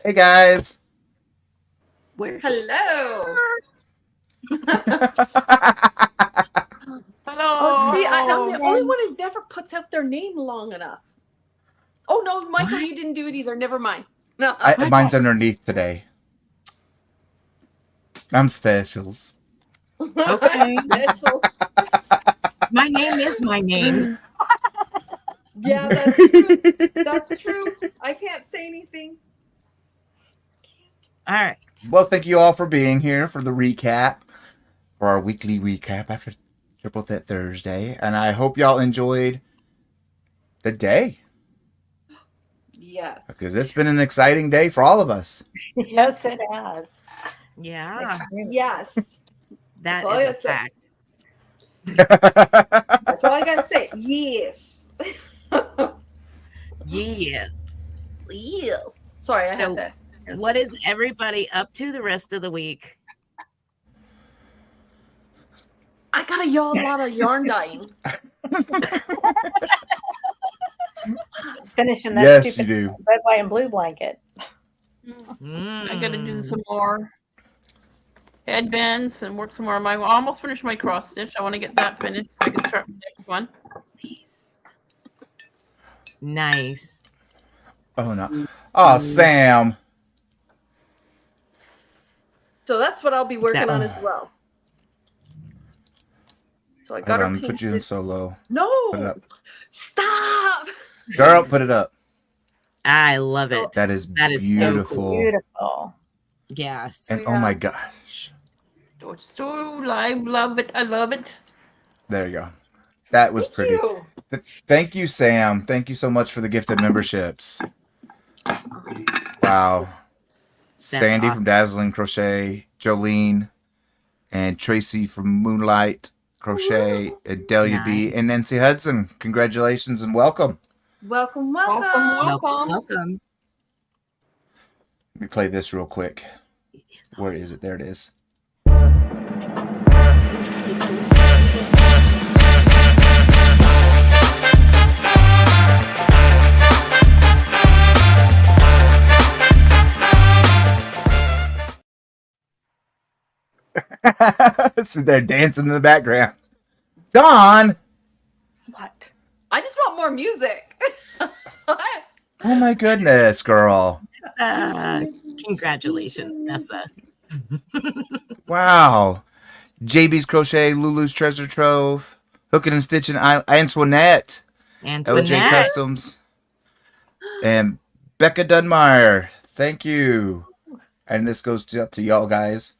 Hey guys. Hello. Hello. Oh, see, I'm the only one who never puts out their name long enough. Oh no, Michael, you didn't do it either. Never mind. No, Mine's underneath today. I'm specials. Okay. Special. My name is my name. Yeah, that's true. That's true. I can't say anything. All right. Well, thank you all for being here for the recap, for our weekly recap after Triple Threat Thursday. And I hope y'all enjoyed the day. Yes. Because it's been an exciting day for all of us. Yes, it has. Yeah, Yes. that That's all is I a gotta say. fact. That's all I gotta say. Yes. Yeah. Yes. Sorry, I So, had that. what is everybody up to the rest of the week? I got a lot of yarn dyeing. Finishing that Yes, stupid you do. red, white, and blue blanket. I gotta do some more headbands and work some more on my. I almost finished my cross stitch. I want to get that finished so I can start the next one. Nice. Oh, no. Oh, Sam. So that's what I'll be working on as well. So I got her Put you in painted. solo. No. Put it up. Stop. Girl, put it up. I love it. That is so beautiful. Beautiful. Yes. And oh my gosh. So I love it. I love it. There you go. That was pretty. You. Thank you, Sam. Thank you so much for the gifted memberships. Wow. Sandy awesome. from Dazzling Crochet, Jolene, and Tracy from Moonlight Crochet, and Delia B, and Nancy Hudson. Congratulations and welcome. Welcome. Welcome. Let me play this real quick. Where is it? There it is. So they're dancing in the background. Dawn! What? I just want more music. Oh my goodness, girl. Congratulations, Nessa. Wow. JB's Crochet, Lulu's Treasure Trove, Hooking and Stitching, Antoinette, LJ Customs, and Becca Dunmeyer. Thank you. And this goes up to y'all guys.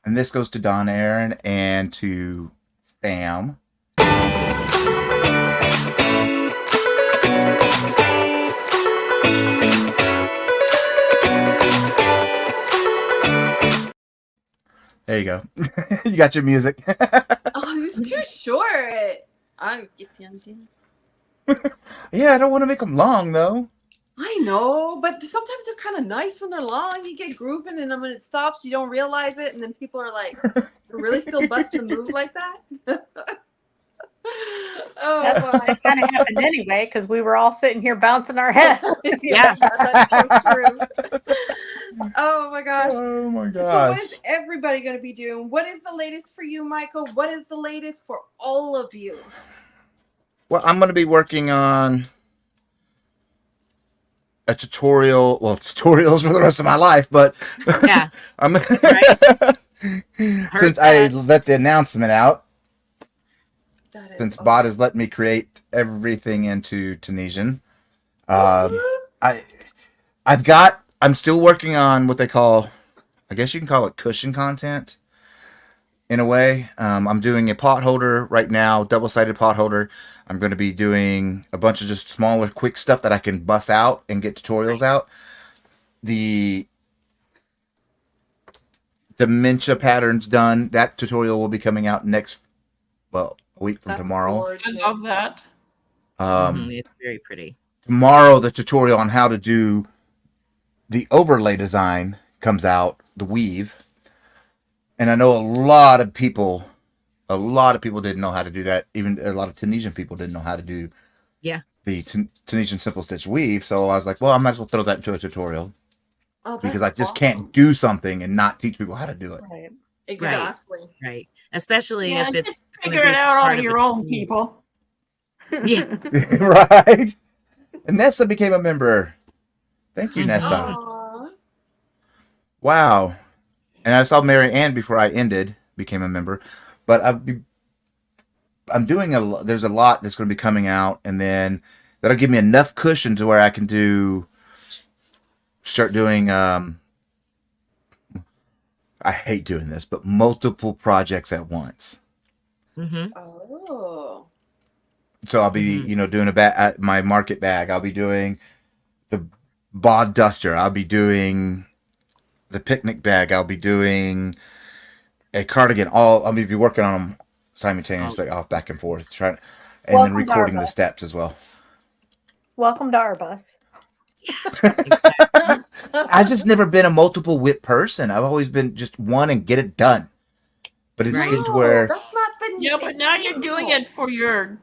And this goes to Don Aaron and to Sam. There you go. You got your music. Oh, it's too short. I'm getting. Yeah, I don't want to make them long though. I know, but sometimes they're kind of nice when they're long. You get grooving, and then when it stops, you don't realize it, and then people are like, "You're really still busting a move like that?" Oh, That kind of happened anyway because we were all sitting here bouncing our head. Yeah, that's so true. Oh my gosh. Oh my So gosh. what is everybody going to be doing? What is the latest for you, Michael? What is the latest for all of you? Well, I'm going to be working on a tutorial. Well, tutorials for the rest of my life, but Yeah. I'm Right. since I let the announcement out, That is since Bot has let me create everything into Tunisian, I'm still working on what they call, I guess you can call it cushion content in a way. I'm doing a pot holder right now, double-sided pot holder. I'm going to be doing a bunch of just smaller, quick stuff that I can bust out and get tutorials out. The dementia patterns done. That tutorial will be coming out a week from tomorrow. Gorgeous. I love that. It's very pretty. Tomorrow, the tutorial on how to do the overlay design comes out the weave, and I know a lot of people didn't know how to do that. Even a lot of Tunisian people didn't know how to do Yeah. the Tunisian simple stitch weave. So I was like, well, I might as well throw that into a tutorial Oh, because I that's just awesome. can't do something and not teach people how to do it. Right. Exactly. Right. Especially Yeah, if it's just gonna figure be it out part on of your a own, team. people. Yeah. Right. And Nessa became a member. Thank you, Mhm. Nessa. Aw. Wow. And I saw Mary Ann before I became a member. But I'm doing there's a lot that's going to be coming out, and then that'll give me enough cushion to where I can start doing, I hate doing this, but multiple projects at once. Mhm. Oh. So I'll be, doing my market bag. I'll be doing the bod duster. I'll be doing the picnic bag. I'll be doing a cardigan. I'll be working on them simultaneously, off back and forth, and then Welcome to recording our the bus. steps as well. Welcome to our bus. I've just never been a multiple whip person. I've always been just one and get it done. But it's Right. getting to No, where that's not the. Yeah, but now you're doing it for your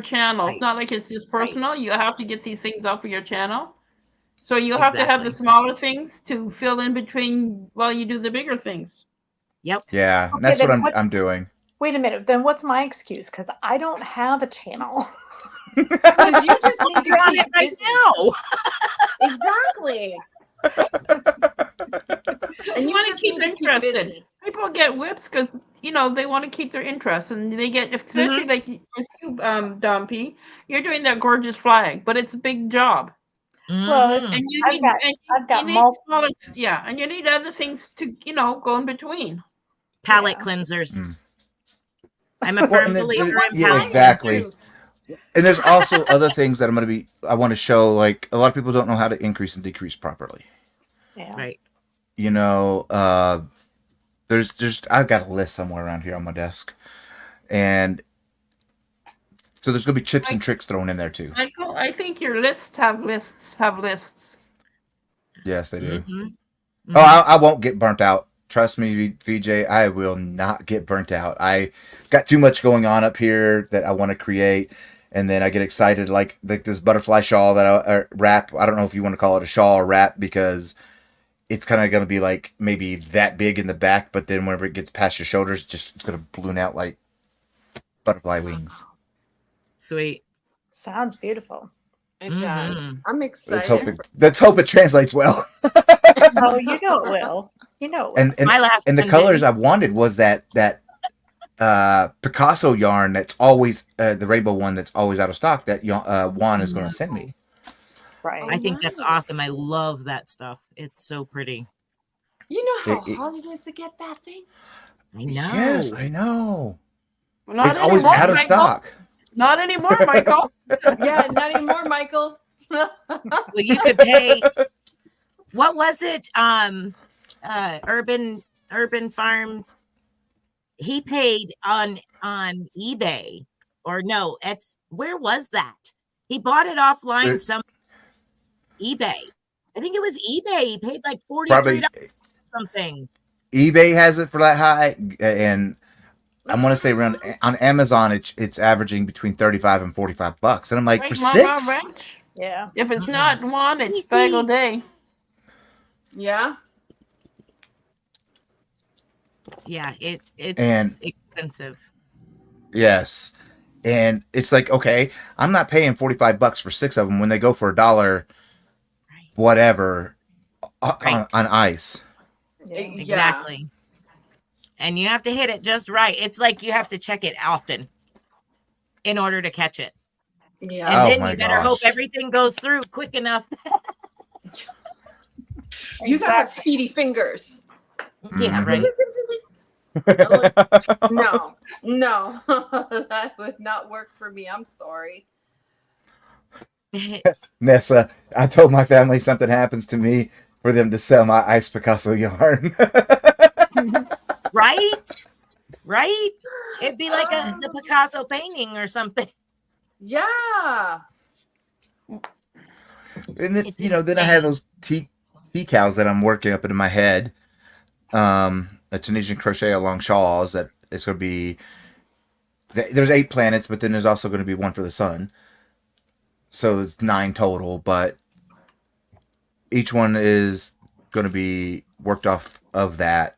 channel. It's not Right. like it's just personal. You have to get these things out for your channel. So you have to have the Exactly. smaller things to fill in between while you do the bigger things. Yep. yeah, Okay, that's what then I'm doing. Wait a minute. Then what's my excuse? Because I don't have a channel. Because you just need to You're on keep it right busy. now. Exactly. And You you want to just keep need to keep interested. busy. People get whips because they want to keep their interest, and they get, especially like with you, Dom P. You're doing that gorgeous flag, but it's a big job, Well, Mhm. and you I've need got- and I've got you need multiple. smaller, and you need other things to go in between. Palette Yeah. cleansers. Mm. I'm a Well, firm and believer in yeah, palette exactly. cleansers. And there's also other things that I want to show. Like, a lot of people don't know how to increase and decrease properly. Yeah. Right. I've got a list somewhere around here on my desk. And so there's going to be tips and tricks thrown in there too. Michael, I think your lists have lists. Yes, they do. Mhm. Oh, I won't get burnt out. Trust me, VJ, I will not get burnt out. I got too much going on up here that I want to create, and then I get excited, like this butterfly shawl that I wrap. I don't know if you want to call it a shawl or wrap, because it's kind of going to be like maybe that big in the back, but then whenever it gets past your shoulders, it's going to balloon out like butterfly wings. Sweet. Sounds beautiful. It does. Mhm. I'm Let's excited. hope it translates well. Oh, you know it will. You know it will. And My last and the one colors didn't. I wanted was that Picasso yarn that's always the rainbow one that's always out of stock that Juan is going to send me. Right. I think that's nice. awesome. I love that stuff. It's so pretty. You know how It- hard it is to get that thing? I know. Yes, I know. Not It's always anymore, out of Michael. stock. Not anymore, Michael. Yeah, not anymore, Michael. Well, you could pay. What was it? Urban Farm. He paid on eBay, or no? Where was that? He bought it offline. Some eBay. I think it was eBay. He paid like $43 Probably something. eBay has it for that high, and I want to say around on Amazon it's averaging between $35 and $45, and I'm like, Right, for Mama six. Ranch? Yeah. If it's not one, it's Easy. Bagel Day. Yeah. Yeah, it's And- expensive. Yes. And it's like, okay, I'm not paying $45 for six of them when they go for $1, Right. whatever, Right. on ice. Yeah. Exactly. And you have to hit it just right. It's like you have to check it often in order to catch it. Yeah. And Oh then my you better hope gosh. everything goes through quick enough. You gotta have speedy fingers. Yeah, right. No, that would not work for me. I'm sorry. Nessa, I told my family something happens to me for them to sell my ice Picasso yarn. Right? Right? It'd be like the Picasso painting or something. Yeah. And then, It's then I had those decals that I'm working up into my head a Tunisian crochet along shawls that it's going to be. There's 8 planets, but then there's also going to be one for the sun. So it's 9 total, but each one is going to be worked off of that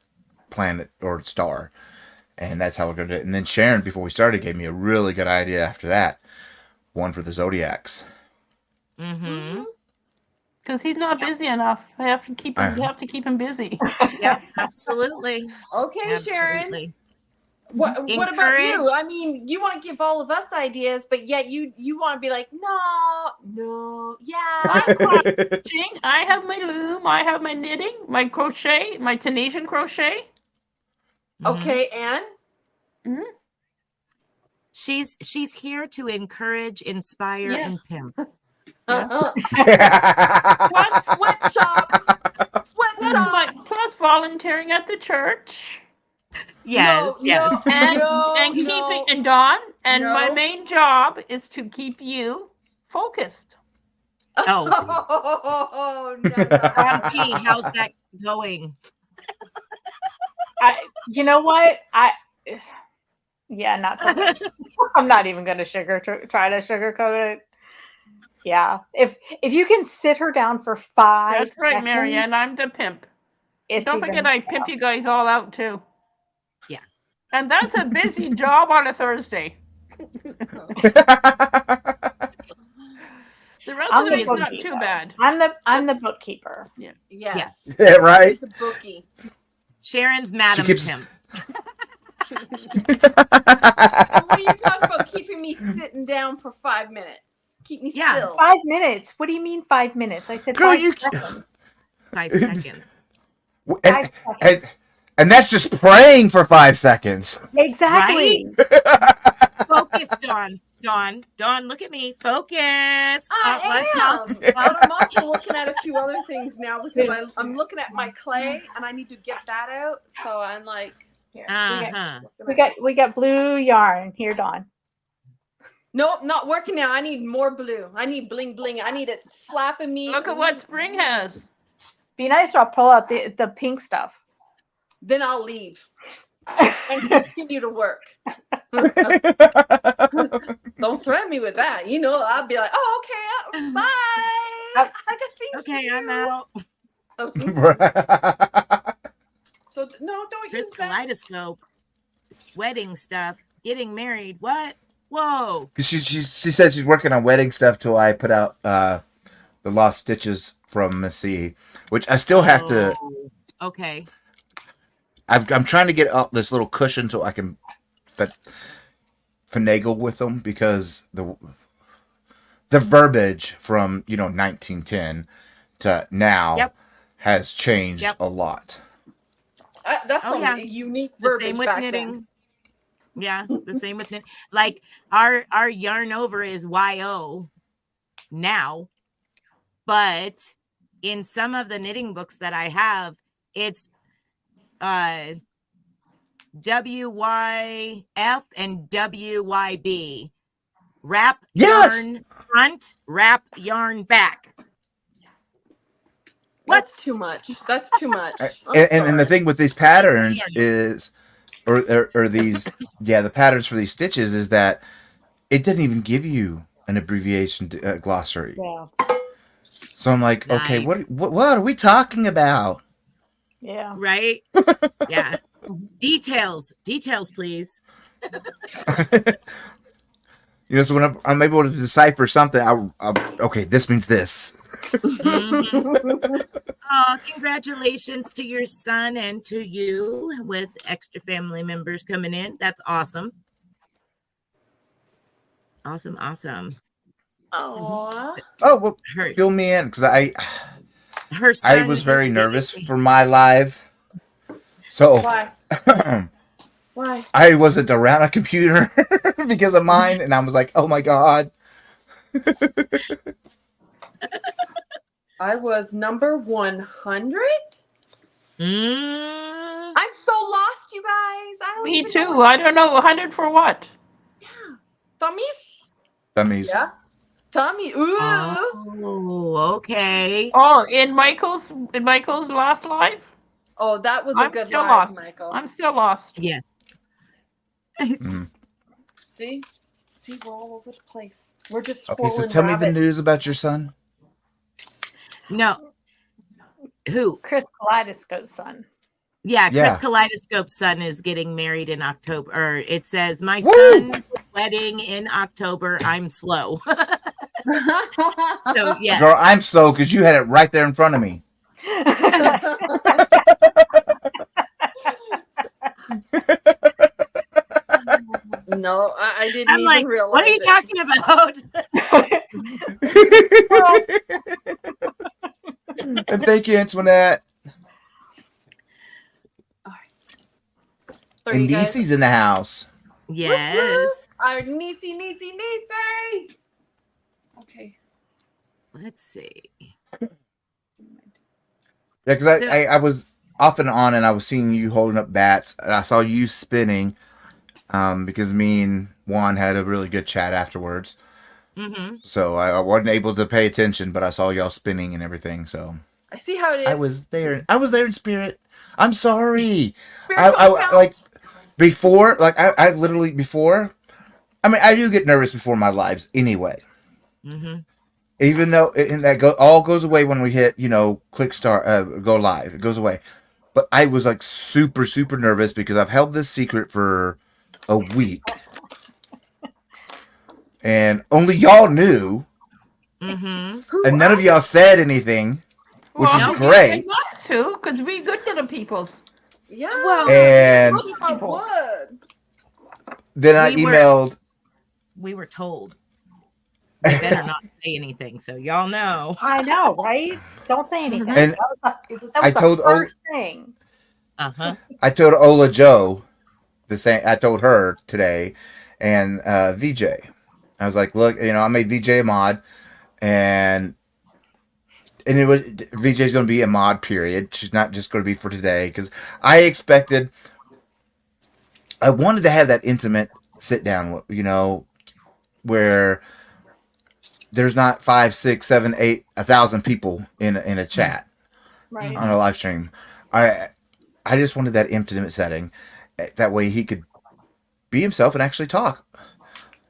planet or star. And that's how we're going to do it. And then Sharon, before we started, gave me a really good idea after that. One for the zodiacs. Mm-hmm. Because he's not busy enough. I have to keep him. You have to keep him busy. Yep, absolutely. Okay, Sharon. Absolutely. What about you? Encourage. I mean, you want to give all of us ideas, but yet you want to be like, no, yeah. I'm croccheting. I have my loom. I have my knitting, my crochet, my Tunisian crochet. Okay, and Mm-hmm. She's here to encourage, inspire, Yes. and pimp. sweatshop. Plus volunteering at the church. Yes, yes. And Dawn. And my main job is to keep you focused. Oh, No. Grumpy, how's that going? You know what? Yeah, not so good. I'm not even going to try to sugarcoat it. Yeah, if you can sit her down for 5 That's right, seconds, Marianne. I'm the pimp. it's Don't even forget I pimp you guys all out too. Yeah. And that's a busy job on a Thursday. The rest I'm of the the day's not bookkeeper. too bad. I'm the bookkeeper. Yes. Yeah, right? The bookie. Sharon's Madam keeps- Pimp. What are you talking about? Keeping me sitting down for 5 minutes. Keep me Yeah. still. 5 minutes. What do you mean 5 minutes? I said Girl, 5 you- seconds. 5 seconds. And, 5 seconds. and that's just praying for 5 seconds. Exactly. Focus, Dawn. Dawn, look at me. Focus. I am. But I'm also looking at a few other things now because I'm looking at my clay and I need to get that out. So I'm like, Here, Uh-huh. we got blue yarn here, Dawn. nope, not working now. I need more blue. I need bling bling. I need it slapping me. Look at what spring has. Be nice, or I'll pull out the pink stuff. Then I'll leave and continue to work. Don't threaten me with that. You know, I'll be like, oh, okay, bye. I got things. Okay, to I'm do. out. So no, don't Here's use that. kaleidoscope. Wedding stuff. Getting married. What? Whoa. she said she's working on wedding stuff till I put out the Lost Stitches from Miss C, which I still have to. Oh, okay. I'm trying to get up this little cushion so I can finagle with them because the verbiage from 1910 to now Yep. has changed Yep. a lot. That's Oh, some yeah. unique The verbiage same with back knitting. then. Yeah, the same with knitting. Like our yarn over is YO now, but in some of the knitting books that I have, it's WYF and WYB. Wrap Yes. yarn front, wrap yarn back. That's too much. That's too much. I'm And the sorry. thing with these patterns is, or these, the patterns for these stitches is that it didn't even give you an abbreviation glossary. Yeah. So I'm like, okay, Nice. what are we talking about? Yeah. Right? Yeah. Details, please. So when I'm able to decipher something, I'll okay, this means this. Mhm. Oh, congratulations to your son and to you with extra family members coming in. That's awesome. Awesome. Aww. Oh, well, Her, fill me in because her son I was very is nervous the- for my live. So Why? Why? I wasn't around a computer because of mine, and I was like, oh my God. I was number 100. Mm, I'm so lost, you guys. I don't Me even too. know. I don't know. 100 for what? Tummies? That means Yeah. Tummy. Ooh. oh, okay. Oh, in Michael's last live? Oh, that was a I'm good still live, lost. Michael. I'm still lost. Yes. Mhm. See, we're all over the place. We're just Okay, so swirling tell me the rabbits. news about your son. No. Who? Chris Kaleidoscope's son. Yeah, Chris Yeah. Kaleidoscope's son is getting married in October. Or it says, my Woo! son's wedding in October. I'm slow. So, yes. Girl, I'm slow because you had it right there in front of me. No, I didn't I'm even like, realize what are you it. talking about? And thank you, Antoinette. Sorry, And you guys. Niecy's in the house. Yes. Our Niecy. Okay. Let's see. Yeah, because So- I was off and on, and I was seeing you holding up bats, and I saw you spinning, because me and Juan had a really good chat afterwards. Mm-hmm. So I wasn't able to pay attention, but I saw y'all spinning and everything. So I see how it is. I was there. I was there in spirit. I'm sorry. Spiritual I count. like before. Like I literally before. I mean, I do get nervous before my lives anyway. Mm-hmm. Even though and that all goes away when we hit, click start, go live. It goes away. But I was like super nervous because I've held this secret for a week, and only y'all knew, Mm-hmm. and none of y'all said anything, which is you great. did not to, because we good to the peoples. Yeah. Well, And I would. then I We were- emailed. we were told they better not say anything, so y'all know. I know, right? Don't say anything. And that was I the told first thing. Uh-huh. I told Ola Joe the same. I told her today, and VJ. I was like, look, I made VJ a mod, and it was VJ's going to be a mod. Period. She's not just going to be for today because I wanted to have that intimate sit down. Where there's not 5, 6, 7, 8, 1,000 people in a chat Right. on a live stream. I just wanted that intimate setting. That way he could be himself and actually talk.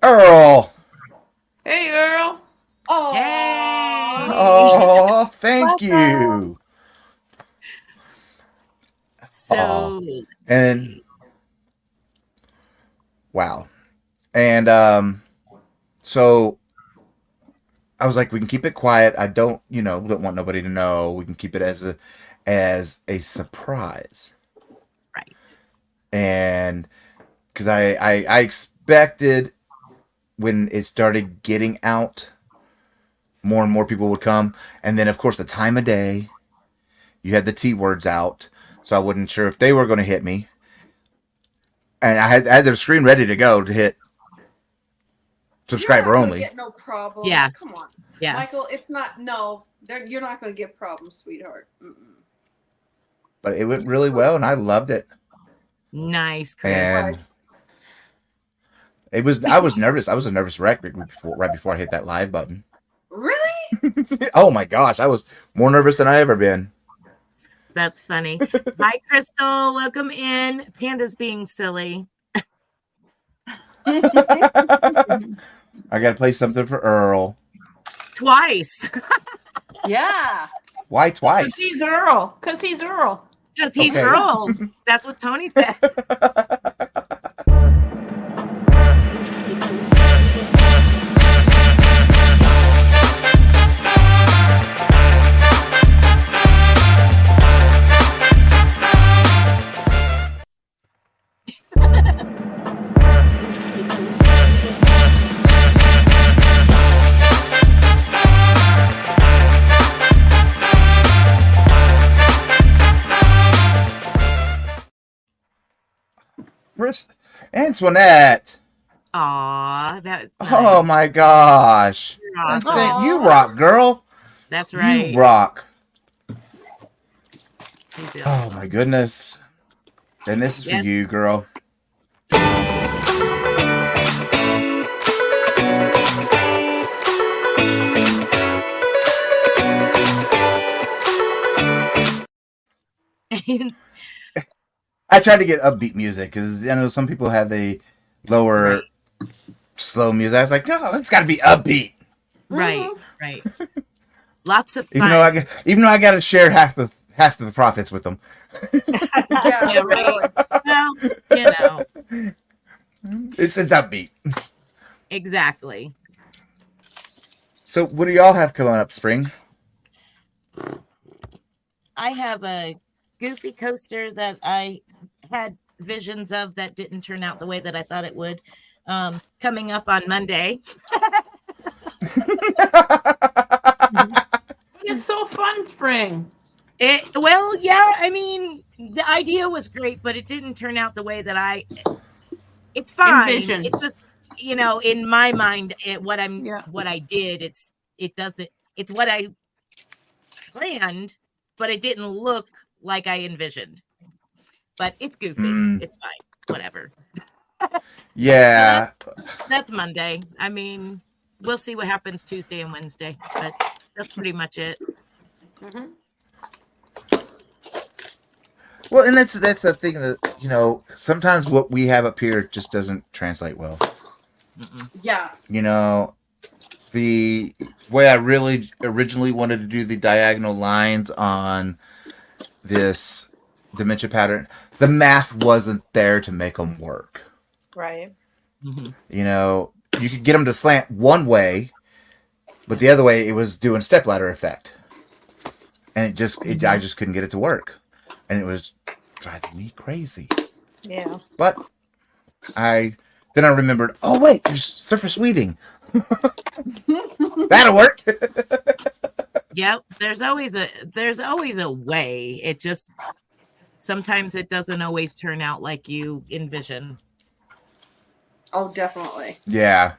Earl. Hey, Earl. Oh. Yay! Oh, thank you. So And wow. And so I was like, we can keep it quiet. I don't want nobody to know. We can keep it as a surprise. right. And because I expected when it started getting out, more and more people would come. And then, of course, the time of day, you had the T words out. So I wasn't sure if they were going to hit me. And I had their screen ready to go to hit subscriber You're not gonna only. Get no problem. Yeah. Come on, Yeah. Michael. It's not. No, you're not going to get problems, sweetheart. Mm-mm. But it went really well, and I loved it. Nice, Chris. And I was nervous. I was a nervous wreck right before I hit that live button. Really? Oh my gosh, I was more nervous than I ever been. That's funny. Hi, Crystal. Welcome in. Panda's being silly. I got to play something for Earl. Twice. Yeah. Why Because twice? he's Earl. Because he's Earl. Because he's Okay. Earl. That's what Tony said. Chris, Antoinette. Aw, that. Oh my gosh. You're awesome. You rock, girl. That's right. You rock. She feels Oh my goodness. And this is Yes. for you, girl. I tried to get upbeat music because I know some people have the lower slow music. I was like, no, it's got to be upbeat. Right, right. Lots of Even fun. though I got to share half the profits with them. Yeah, Yeah, right. Well, you know, It's upbeat. exactly. So what do y'all have coming up, spring? I have a goofy coaster that I had visions of that didn't turn out the way that I thought it would. Coming up on Monday. It's so fun, spring. Well, yeah, I mean, the idea was great, but it didn't turn out the way that it's fine. Envisioned. It's just, in my mind, what Yeah. I did, it's what I planned, but it didn't look like I envisioned. But it's goofy. It's fine. Whatever. Yeah. That's Monday. I mean, we'll see what happens Tuesday and Wednesday, but that's pretty much it. Mm-hmm. Well, and that's the thing that sometimes what we have up here just doesn't translate well. Yeah. The way I really originally wanted to do the diagonal lines on this dementia pattern, the math wasn't there to make them work. Right. You could get them to slant one way, but the other way it was doing stepladder effect, and I just couldn't get it to work, and it was driving me crazy. Yeah. But then I remembered, oh wait, there's surface weaving. That'll work. Yep, there's always a way. It just sometimes it doesn't always turn out like you envision. Oh, definitely. Yeah.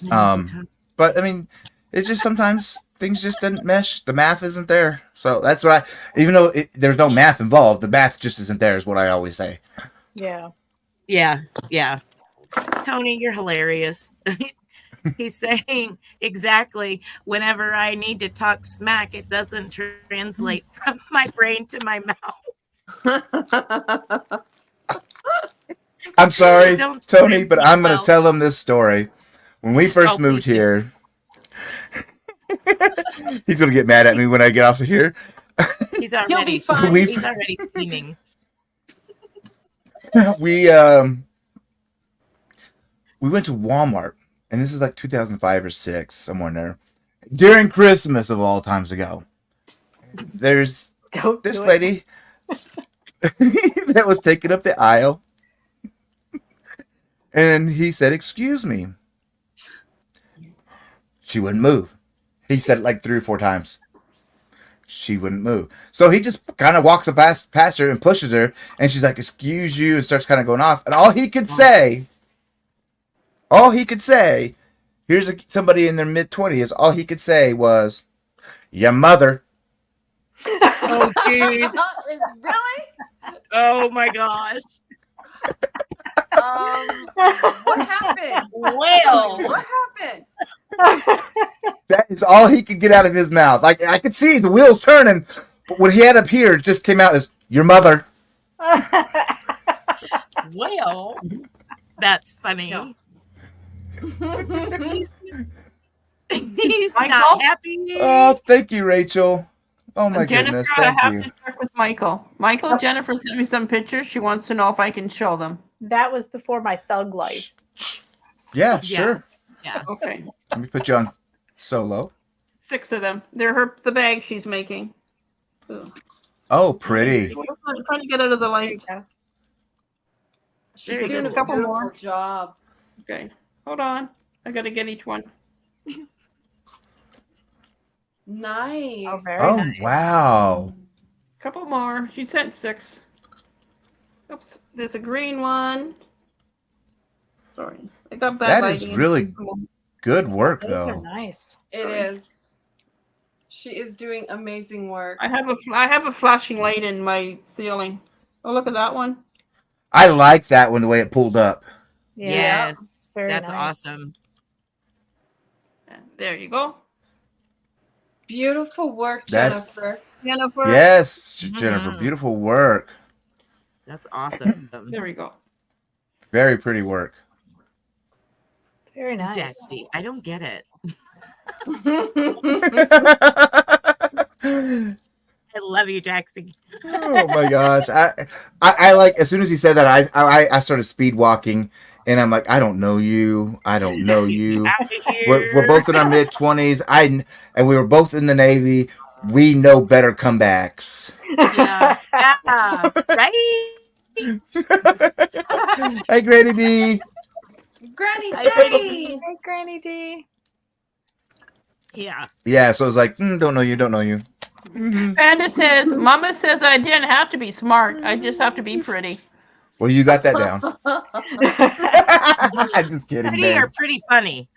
But I mean, it's just sometimes things just didn't mesh. The math isn't there. So that's what even though there's no math involved, the math just isn't there is what I always say. Yeah. Yeah. Tony, you're hilarious. He's saying exactly whenever I need to talk smack, it doesn't translate from my brain to my mouth. I'm sorry, Don't Tony, but I'm going to well. tell them this story. When we first moved please do. here, he's going to get mad at me when I get off of here. He's already be fine. He's already scheming. We went to Walmart, and this is like 2005 or 6, somewhere in there, during Christmas of all times ago. There's this lady that was taking up the aisle, and he said, "Excuse me." She wouldn't move. He said it like 3 or 4 times. She wouldn't move. So he just kind of walks past her and pushes her, and she's like, "Excuse you," and starts kind of going off. And all he could say, here's somebody in their mid-20s, all he could say was, "Your mother." Oh, jeez. Really? Oh, my gosh. What happened? Well. What happened? That is all he could get out of his mouth. Like, I could see the wheels turning, but what he had up here just came out as, "Your mother." Well, that's funny. No. He's Michael? not happy. Oh, thank you, Rachel. Oh, my Jennifer, goodness. I Thank have you. to check with Michael. Michael, Jennifer sent me some pictures. She wants to know if I can show them. That was before my thug life. Yeah, sure. Yeah. Okay. Let me put you on solo. 6 of them. They're the bag she's making. Ooh. Oh, pretty. I'm trying to get out of the light. She's Very doing good. a Couple beautiful more. job. Okay. Hold on. I got to get each one. Nice. Oh, very Oh, nice. wow. Couple more. She sent 6. Oops. There's a green one. Sorry. I got bad That is lighting. really good work, Those are though. nice. It is. She is doing amazing work. I have a flashing light in my ceiling. Oh, look at that one. I like that one, the way it pulled up. Yeah. Yes. Very That's nice. awesome. There you go. Beautiful work, That's- Jennifer. Jennifer. Yes, Jennifer, Mhm. beautiful work. That's awesome. There we go. Very pretty work. Very nice. Jaxie, I don't get it. I love you, Jaxie. Oh my gosh. I like, as soon as he said that, I started speed walking, and I'm like, I don't know you. I don't know you. Out of We're both in our mid 20s. And we were both in the Navy. We know better comebacks. Yeah. Yeah. Right? Hey, Granny D. Granny I Day. Hey, Granny D. Yeah. Yeah, so I was like, don't know you, don't know you. Panda says, Mama says I didn't have to be smart. I just have to be pretty. Well, you got that down. I'm just kidding, Pretty or babe. pretty funny?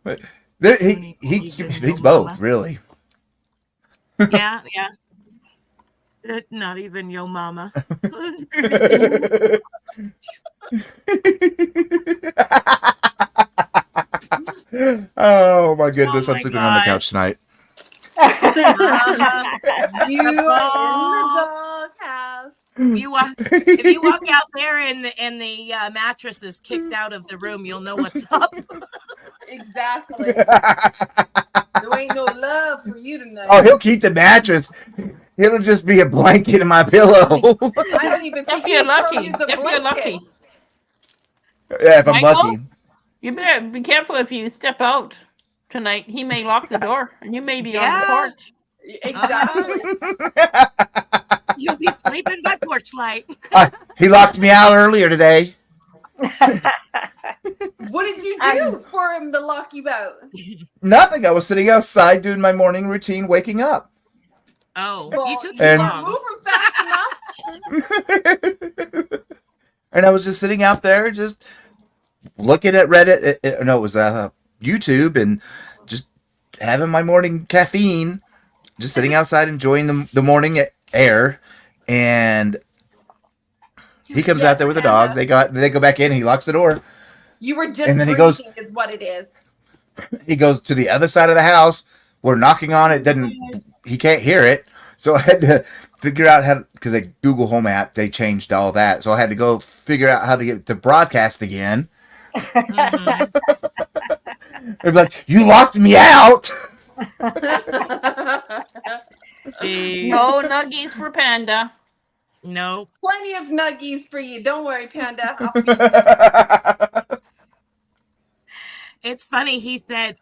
But he's both, really. Yeah, yeah. Not even your mama. Oh my goodness, Oh I'm my sleeping on the gosh. couch tonight. You are in the doghouse. If you walk out there and the mattress is kicked out of the room, you'll know what's up. Exactly. There ain't no love for you tonight. Oh, he'll keep the mattress. It'll just be a blanket in my pillow. I don't even think If you're he'd throw lucky. you the If you're lucky. blanket. Yeah, if I'm Michael? lucky. You better be careful if you step out tonight. He may lock the door, and you may be on the Yeah. porch. Exactly. You'll be sleeping by porch light. He locked me out earlier today. What did you do for him to lock you out? Nothing. I was sitting outside doing my morning routine, waking up. Oh, Well, you took you too And- were long. moving fast enough. And I was just sitting out there, just looking at Reddit. It was YouTube, and just having my morning caffeine. Just sitting outside enjoying the morning air, and he comes out there with the dogs. They go back in. He locks the door. You were just And then he breathing goes- is what it is. He goes to the other side of the house. We're knocking on it. He can't hear it. So I had to figure out how, because the Google Home app, they changed all that. So I had to go figure out how to get to broadcast again. Mhm. They're like, you locked me out. Jeez. No nuggies for Panda. No. Plenty of nuggies for you. Don't worry, Panda. I'll feed you. It's funny. He said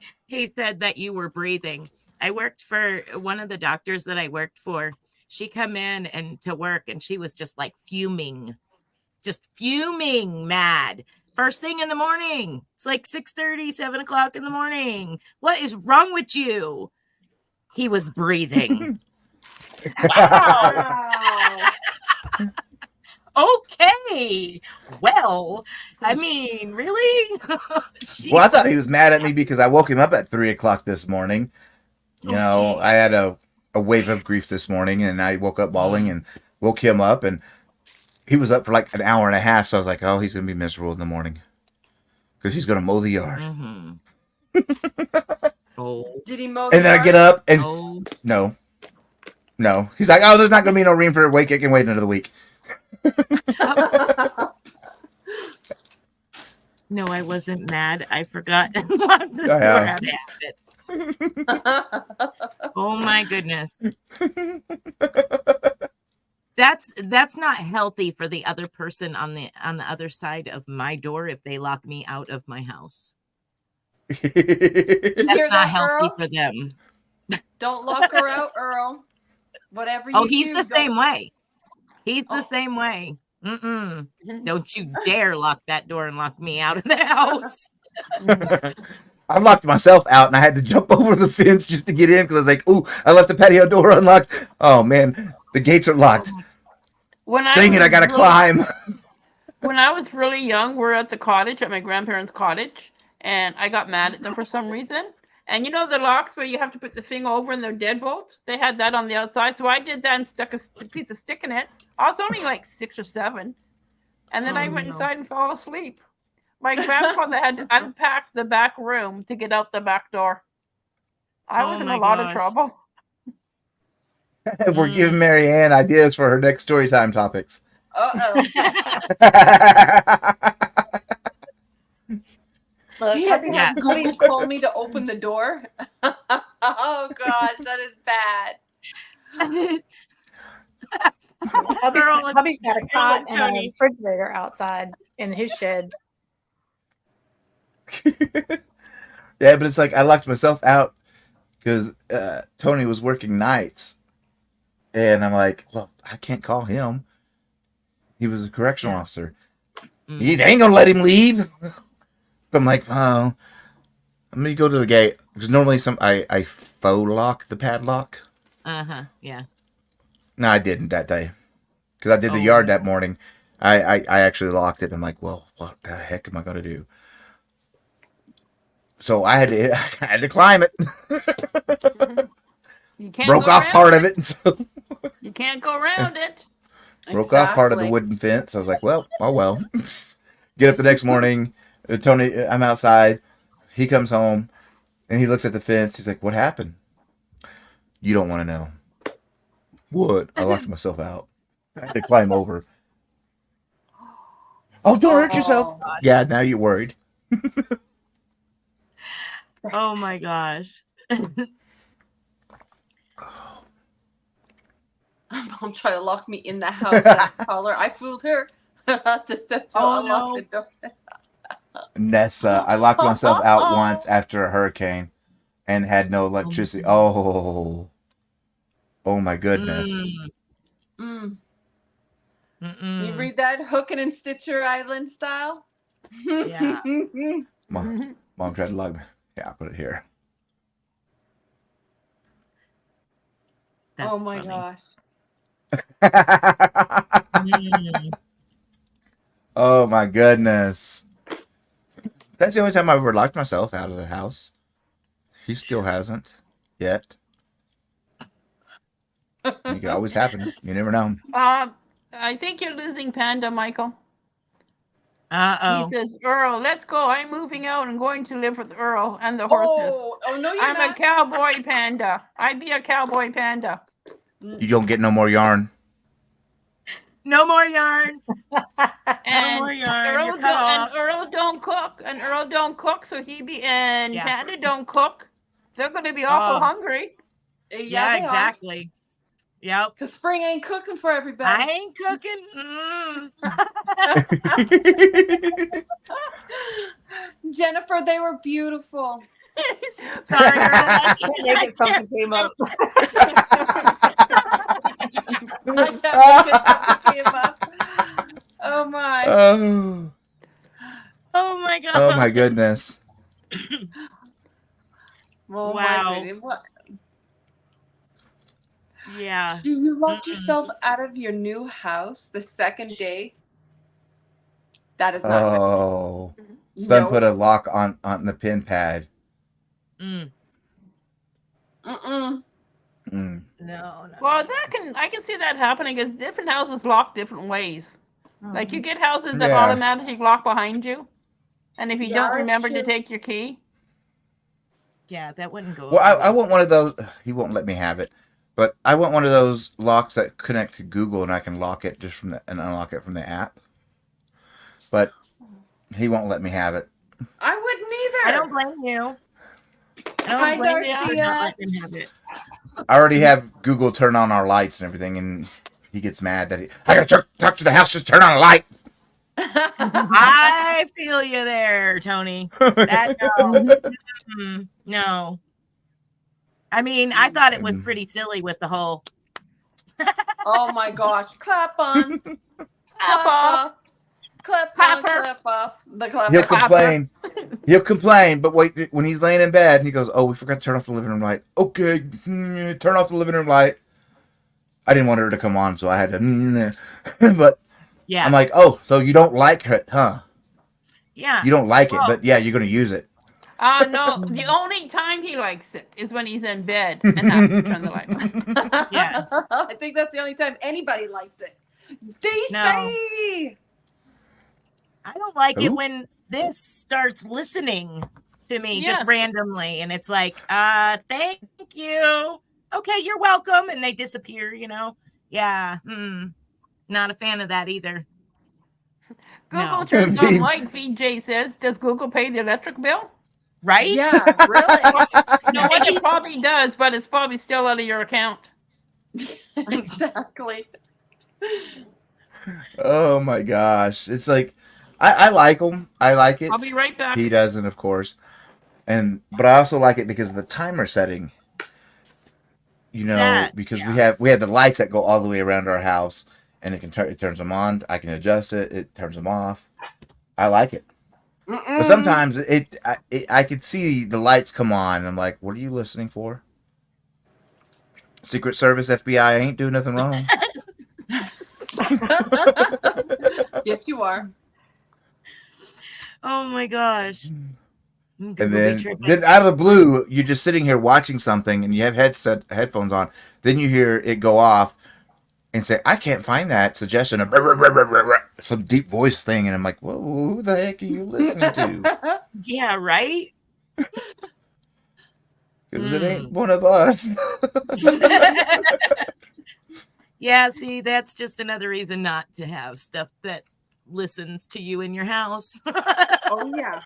that you were breathing. I worked for one of the doctors that I worked for. She come in and to work, and she was just like fuming mad. First thing in the morning. It's like 6:30, 7 o'clock in the morning. What is wrong with you? He was breathing. Wow. Okay. Well, I mean, really? Well, I thought he was mad at me because I woke him up at 3 o'clock this morning. You know, geez. I had a wave of grief this morning, and I woke up bawling and woke him up, and he was up for like an hour and a half. So I was like, oh, he's going to be miserable in the morning because he's going to mow the yard. Mhm. Oh. Did he mow And then I get up and Oh. no. He's like, oh, there's not going to be no room for a wake. I can wait another week. No, I wasn't mad. I forgot to lock the door Yeah. out of it. Oh my goodness. That's not healthy for the other person on the other side of my door if they lock me out of my house. You That's hear not that, healthy Earl? for them. Don't lock her out, Earl. Whatever you Oh, he's do, the don't- same way. He's the Oh. same way. Mm-mm. Don't you dare lock that door and lock me out of the house. I locked myself out, and I had to jump over the fence just to get in because I was like, ooh, I left the patio door unlocked. Oh, man, the gates are locked. When Dang it, I got to climb. When I was really young, we were at the cottage, at my grandparents' cottage, and I got mad at them for some reason. And you know the locks where you have to put the thing over in their deadbolt? They had that on the outside, so I did that and stuck a piece of stick in it. I was only like 6 or 7. And then I went no. inside and fell asleep. My grandfather had to unpack the back room to get out the back door. I Oh was in my a lot of gosh. trouble. We're giving Mary Ann ideas for her next story time topics. Uh-oh. Look, He had to Yeah. have Google call me to open the door. Oh gosh, that is bad. Hubby's got a cot and a Tony. refrigerator outside in his shed. Yeah, but it's like I locked myself out because Tony was working nights, and I'm like, well, I can't call him. He was a correctional officer. They ain't gonna let him leave. So I'm like, oh, let me go to the gate because normally I faux lock the padlock. Yeah. No, I didn't that day because I did the Oh. yard that morning. I actually locked it. I'm like, well, what the heck am I gonna do? So I had to climb it. You can't Broke go off around part it. of it. So You can't go around it. broke off part of the Exactly. wooden fence. I was like, well, oh well. Get up the next morning. Tony, I'm outside. He comes home and he looks at the fence. He's like, what happened? You don't want to know. What? I locked myself out. I had to climb over. Oh, don't hurt yourself. Oh. Yeah, now you're worried. Oh my gosh. Mom tried to lock me in the house. I call her. I fooled her. To Oh, unlock no. the door. Nessa, I locked myself out once after a hurricane and had no electricity. Oh my goodness. Mm. Mm-mm. You read that Hookin' and Stitcher Island style? Yeah. Mom tried to lock me. Yeah, I'll put it here. That's Oh my funny. gosh. Mm. Oh my goodness. That's the only time I've ever locked myself out of the house. He still hasn't yet. It could always happen. You never know. I think you're losing Panda, Michael. Uh-oh. He says, Earl, let's go. I'm moving out and going to live with Earl and the horses. Oh no, you're I'm not. a cowboy panda. I'd be a cowboy panda. You don't get no more yarn. No more yarn. And more yarn. Earl You're cut off. Earl don't cook. And Earl don't cook, so Yeah. Panda don't cook. They're gonna be awful Oh. hungry. Yeah, exactly. Yep. Because spring ain't cooking for I everybody. ain't cooking. Jennifer, they were beautiful. Sorry, Earl. I can't make it. Something came up. I can't make it something came up. Oh my. Oh. Oh my god. Oh my goodness. Oh Wow. my goodness. What? Yeah. Do you lock yourself out of your new house the second day? That is not good. Oh. Son No. put a lock on the pin pad. Mm. Mm-mm. Mm. No. Well, I can see that happening because different houses lock different ways. Like you get houses that Yeah. automatically lock behind you, and if you Yeah, don't that's remember to true. take your key, Yeah, that wouldn't go. Well, over I want one of those. He won't let me have it, but I want one of those locks that connect to Google, and I can lock it just from and unlock it from the app. But he won't let me have it. I wouldn't either. I don't blame you. I Hi, don't blame you for Darcia. not letting him have it. I already have Google turn on our lights and everything, and he gets mad that I gotta talk to the house, just turn on a light. I feel you there, Tony. That, no. No. I mean, I thought it was pretty silly with the whole. Oh my gosh. Clap on. Clap off. off. Clap on, Clapper. clap off. The clap He'll off. complain. He'll complain, but wait, when he's laying in bed, he goes, "Oh, we forgot to turn off the living room light." Okay, turn off the living room light. I didn't want her to come on, so I had to. But Yeah. I'm like, "Oh, so you don't like it, huh? Yeah. You don't like it, but yeah, you're gonna use it." No, the only time he likes it is when he's in bed and has to turn the light on. Yeah. I think that's the only time anybody likes it. Daisy! No. I don't like it Who? when this starts listening to me Yes. just randomly, and it's like, thank you. Okay, you're welcome, and they disappear. Yeah. Not a fan of that either. Google No. turns on light, VJ says. Does Google pay the electric bill? Right? Yeah, really. No, what it probably does, but it's probably still out of your account. Exactly. Oh my gosh. It's like I like him. I like it. I'll be right back. He doesn't, of course. But I also like it because of the timer setting. Because we have the lights that go all the way around our house, and it turns them on. I can adjust it. It turns them off. I like it. But sometimes I could see the lights come on. And I'm like, what are you listening for? Secret Service, FBI, I ain't doing nothing wrong. Yes, you are. Oh my gosh. And then out of the blue, you're just sitting here watching something, and you have headphones on. Then you hear it go off, and say, "I can't find that suggestion of some deep voice thing," and I'm like, "Whoa, who the heck are you listening to?" Yeah, right? Because it ain't one of us. Yeah, see, that's just another reason not to have stuff that listens to you in your house. Oh yeah.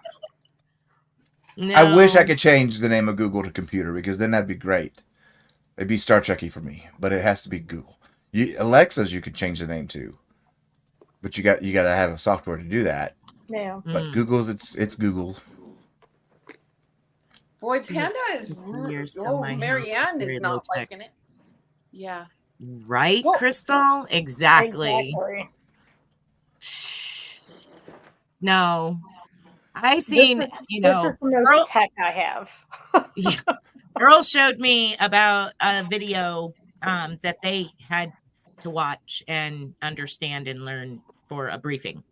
No. I wish I could change the name of Google to computer, because then that'd be great. It'd be Star Trek-y for me, but it has to be Google. Alexa's you could change the name to, but you got to have a software to do that. Yeah. But Google's it's Google. Boy, Panda is years, so oh, my house Marianne is very is not low-tech. liking it. Yeah. Right, Well- Crystal? Exactly. No. I seen, this you is the most Earl, tech I have. Earl showed me about a video that they had to watch and understand and learn for a briefing.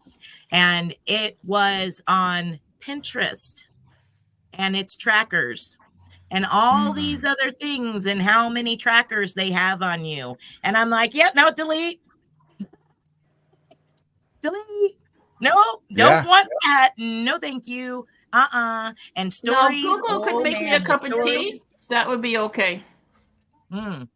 And it was on Pinterest and its trackers and all these other things and how many trackers they have on you. And I'm like, yep, no, delete. Delete. No, don't want that. No, thank you. And stories. No, Google could make me a cup of tea. That would be okay. No.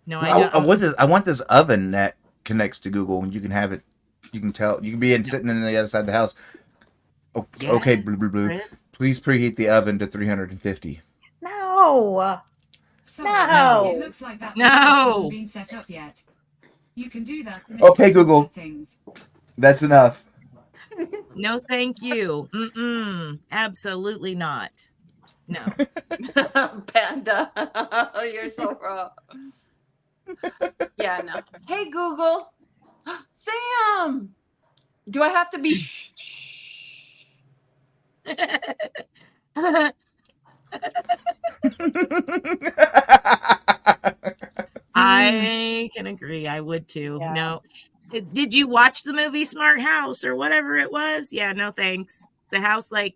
No, I want this oven that connects to Google, and you can have it. You can tell. You can be sitting in the other side of the house. Oh, Yes, okay, blue, blue, blue. Chris. Please preheat the oven to 350. No. Sorry, it looks like that No. hasn't been set up yet. You can do that. in Okay, the Google. settings. That's enough. No, thank you. Absolutely not. No. Panda. You're so wrong. Yeah, no. Hey, Google. Sam. Do I have to be? I can agree. I would too. Yeah. No. Did you watch the movie Smart House or whatever it was? Yeah, no thanks. The house like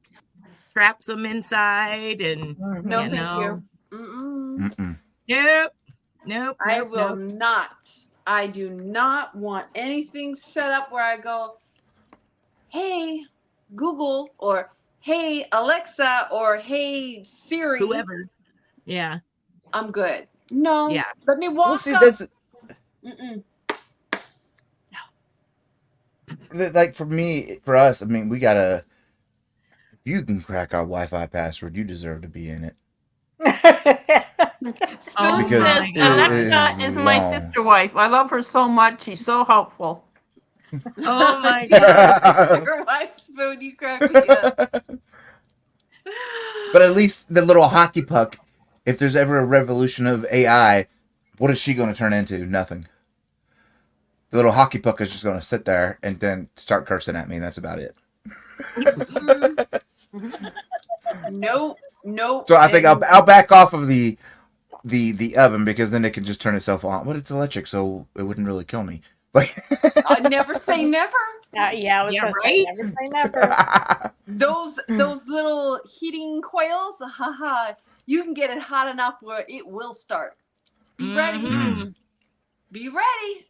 traps them inside and No, you thank know. you. Mm-mm. Nope. I will not. I do not want anything set up where I go, hey, Google, or hey, Alexa, or hey, Siri. Whoever. Yeah. I'm good. No. Yeah. Let me walk Well, see, up. that's Mm-mm. like for us. I mean, we gotta. If you can crack our Wi-Fi password, you deserve to be in it. Oh Spoon Because says it Alexa is is my long. sister wife. I love her so much. She's so helpful. Oh my god. Your wife's food, you crack me up. But at least the little hockey puck, if there's ever a revolution of AI, what is she going to turn into? Nothing. The little hockey puck is just going to sit there and then start cursing at me, and that's about it. Nope. So I think I'll back off of the oven, because then it can just turn itself on. But it's electric, so it wouldn't really kill me. But I never say never. Yeah, I was Yeah, gonna say right? never say never. Those little heating coils, haha. You can get it hot enough where it will start. Be ready. Mhm. Be ready.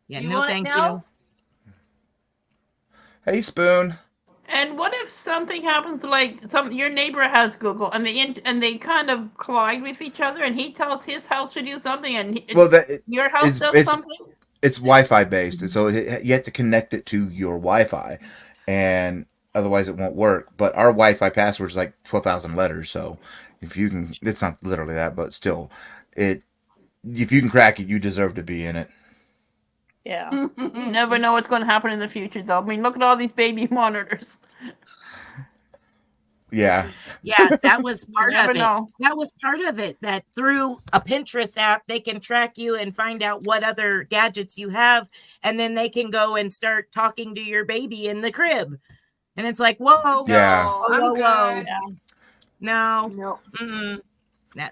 Yeah, You no want it thank now? you. Hey, Spoon. And what if something happens, like your neighbor has Google, and they kind of collide with each other, and he tells his house to do something, and Well, that your house it's does it's something? it's Wi-Fi based, and so you have to connect it to your Wi-Fi, and otherwise it won't work. But our Wi-Fi password is like 12,000 letters, so if you can, it's not literally that, but still, it if you can crack it, you deserve to be in it. Yeah. You never know what's going to happen in the future, though. I mean, look at all these baby monitors. Yeah, Yeah, that was You part never of it. know. That was part of it, that through a Pinterest app, they can track you and find out what other gadgets you have. And then they can go and start talking to your baby in the crib. And it's like, whoa, yeah. No, whoa, I'm whoa, whoa. good. No. No. Mm-mm.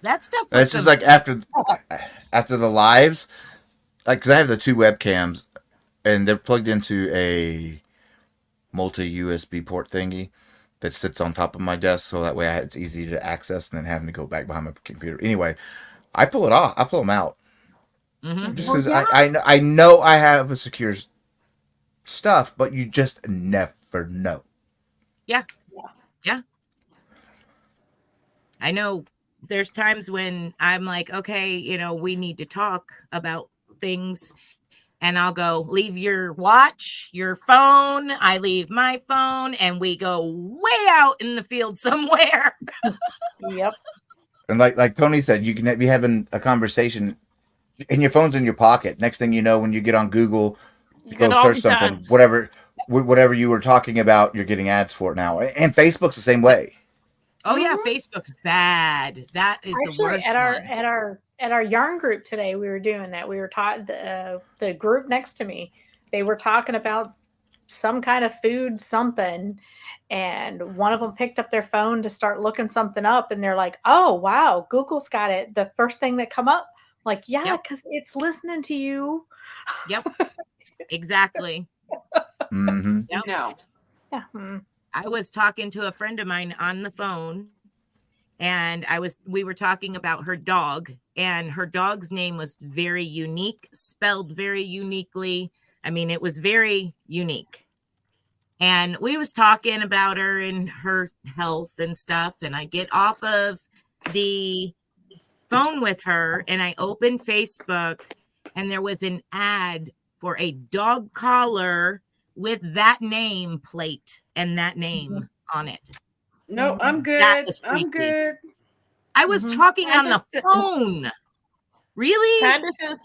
That stuff was It's just like after the lives, like because I have the two webcams, and they're plugged into a multi USB port thingy that sits on top of my desk, so that way it's easy to access, and then having to go back behind my computer. Anyway, I pull it off. I pull them out Mhm. just Well, because yeah. I know I have a secure stuff, but you just never know. Yeah. Yeah. I know there's times when I'm like, okay, we need to talk about things. And I'll go, leave your watch, your phone. I leave my phone, and we go way out in the field somewhere. Yep. And like Tony said, you can be having a conversation, and your phone's in your pocket. Next thing you know, when you get on Google, You go got all search these something, ads. whatever you were talking about, you're getting ads for it now. And Facebook's the same way. Oh yeah, Facebook's bad. That is the Actually, worst at our one. at our at our yarn group today, we were doing that. We were taught the group next to me. They were talking about some kind of food, something, and one of them picked up their phone to start looking something up, and they're like, "Oh wow, Google's got it." The first thing that come up, like, yeah, Yep. because it's listening to you. Yep. Exactly. Mm-hmm. Yep. No. Yeah. I was talking to a friend of mine on the phone, and we were talking about her dog, and her dog's name was very unique, spelled very uniquely. I mean, it was very unique. And we was talking about her and her health and stuff, and I get off of the phone with her, and I open Facebook, and there was an ad for a dog collar with that name plate and that name on it. No, I'm That good. was I'm freaky. good. I was talking on the phone. Really? Candace says,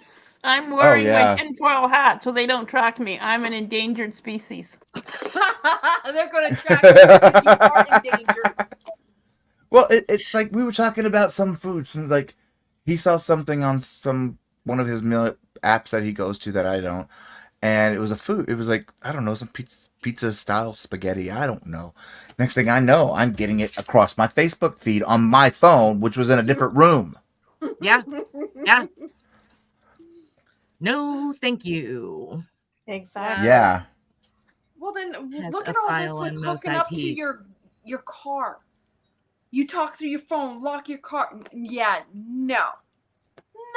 I'm Oh wearing my yeah. tinfoil hat so they don't track me. I'm an endangered species. They're going to track you because you are endangered. Well, it's like we were talking about some foods. Like he saw something on one of his meal apps that he goes to that I don't, and it was a food. It was like, I don't know, some pizza style spaghetti. I don't know. Next thing I know, I'm getting it across my Facebook feed on my phone, which was in a different room. Yeah. Yeah. No, thank you. Exactly. Yeah. Well, then Has look a at all this file with on most hooking up to IPs. your car. You talk through your phone, lock your car. Yeah, no.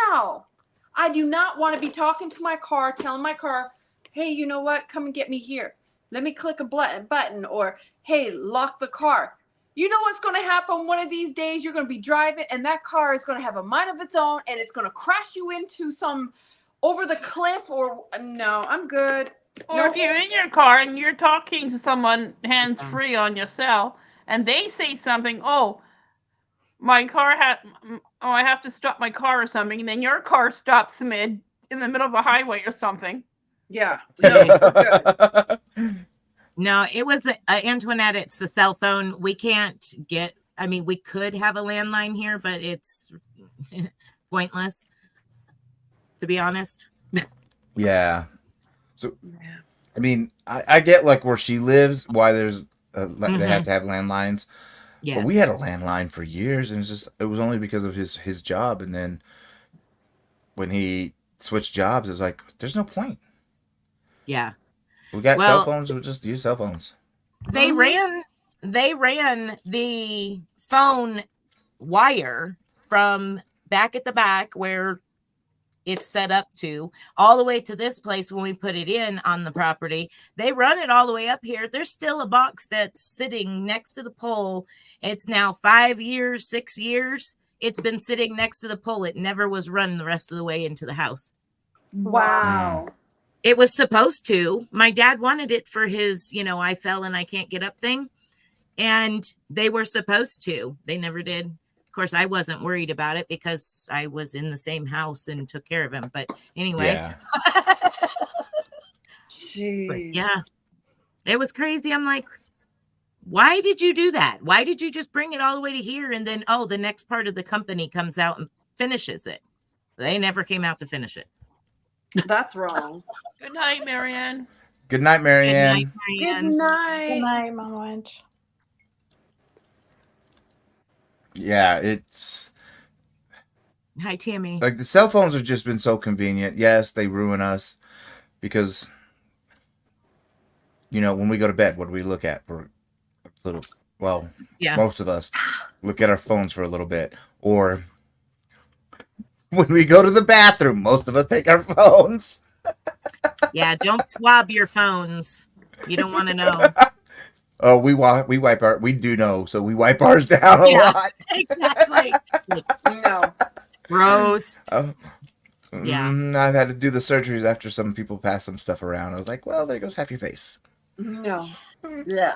No. I do not want to be talking to my car, telling my car, hey, you know what? Come and get me here. Let me click a button, or hey, lock the car. You know what's going to happen one of these days? You're going to be driving, and that car is going to have a mind of its own, and it's going to crash you into some over the cliff. Or no, I'm good. Or if you're in your car and you're talking to someone hands Yeah. free on your cell, and they say something, oh, my car I have to stop my car or something, and then your car stops in the middle of a highway or something. Yeah, no, we're good. No, it was Antoinette. It's the cell phone. We can't get. I mean, we could have a landline here, but it's pointless, to be honest. Yeah. So, I mean, I get like where she lives, why there's they have to have landlines. Yes. But we had a landline for years, and it was only because of his job. And then when he switched jobs, it's like there's no point. Yeah. We got Well, cell phones. We'll just use cell phones. They ran the phone wire from back at the back where it's set up to, all the way to this place when we put it in on the property. They run it all the way up here. There's still a box that's sitting next to the pole. It's now 5 years, 6 years. It's been sitting next to the pole. It never was run the rest of the way into the house. Wow. It was supposed to. My dad wanted it for his, I fell and I can't get up thing. And they were supposed to. They never did. Of course, I wasn't worried about it because I was in the same house and took care of him. But anyway. Yeah. Jeez. But yeah, it was crazy. I'm like, why did you do that? Why did you just bring it all the way to here? And then, the next part of the company comes out and finishes it. They never came out to finish it. That's wrong. Good night, Marianne. Good night, Marianne. Good night. Good night, Mama Winch. Yeah, it's Hi, Tammy. like the cell phones have just been so convenient. Yes, they ruin us because, when we go to bed, what do we look at for a little? Well, Yeah. most of us look at our phones for a little bit. Or when we go to the bathroom, most of us take our phones. Yeah, don't swab your phones. You don't want to know. Oh, we wipe our, we do know, so we wipe ours down a Yeah. lot. Exactly. No. Gross. Oh, Yeah. I've had to do the surgeries after some people pass some stuff around. I was like, well, there goes half your face. No. Yeah.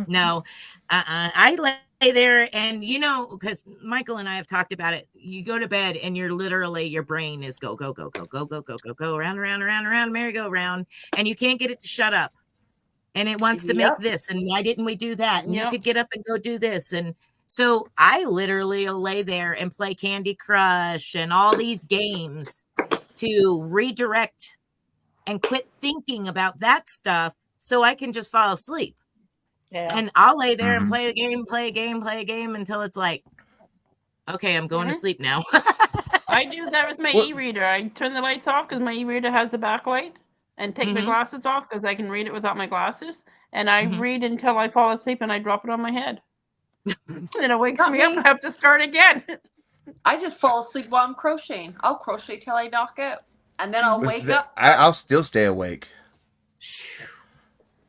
No. I lay there and, because Michael and I have talked about it. You go to bed and you're literally, your brain is go, go, go, go, go, go, go, go, go, round, around, around, around, merry-go-round. And you can't get it to shut up. And it wants to make this. And why didn't we do that? And you could get up and go do this. And so I literally lay there and play Candy Crush and all these games to redirect and quit thinking about that stuff so I can just fall asleep. Yeah. And I'll lay there and play a game until it's like, okay, I'm going to sleep now. I do that with my e-reader. I turn the lights off because my e-reader has the backlight, and take my glasses off because I can read it without my glasses. And I read until I fall asleep and I drop it on my head. Then it wakes me up and I have to start again. I just fall asleep while I'm crocheting. I'll crochet till I knock out. And then I'll wake up. I'll still stay awake.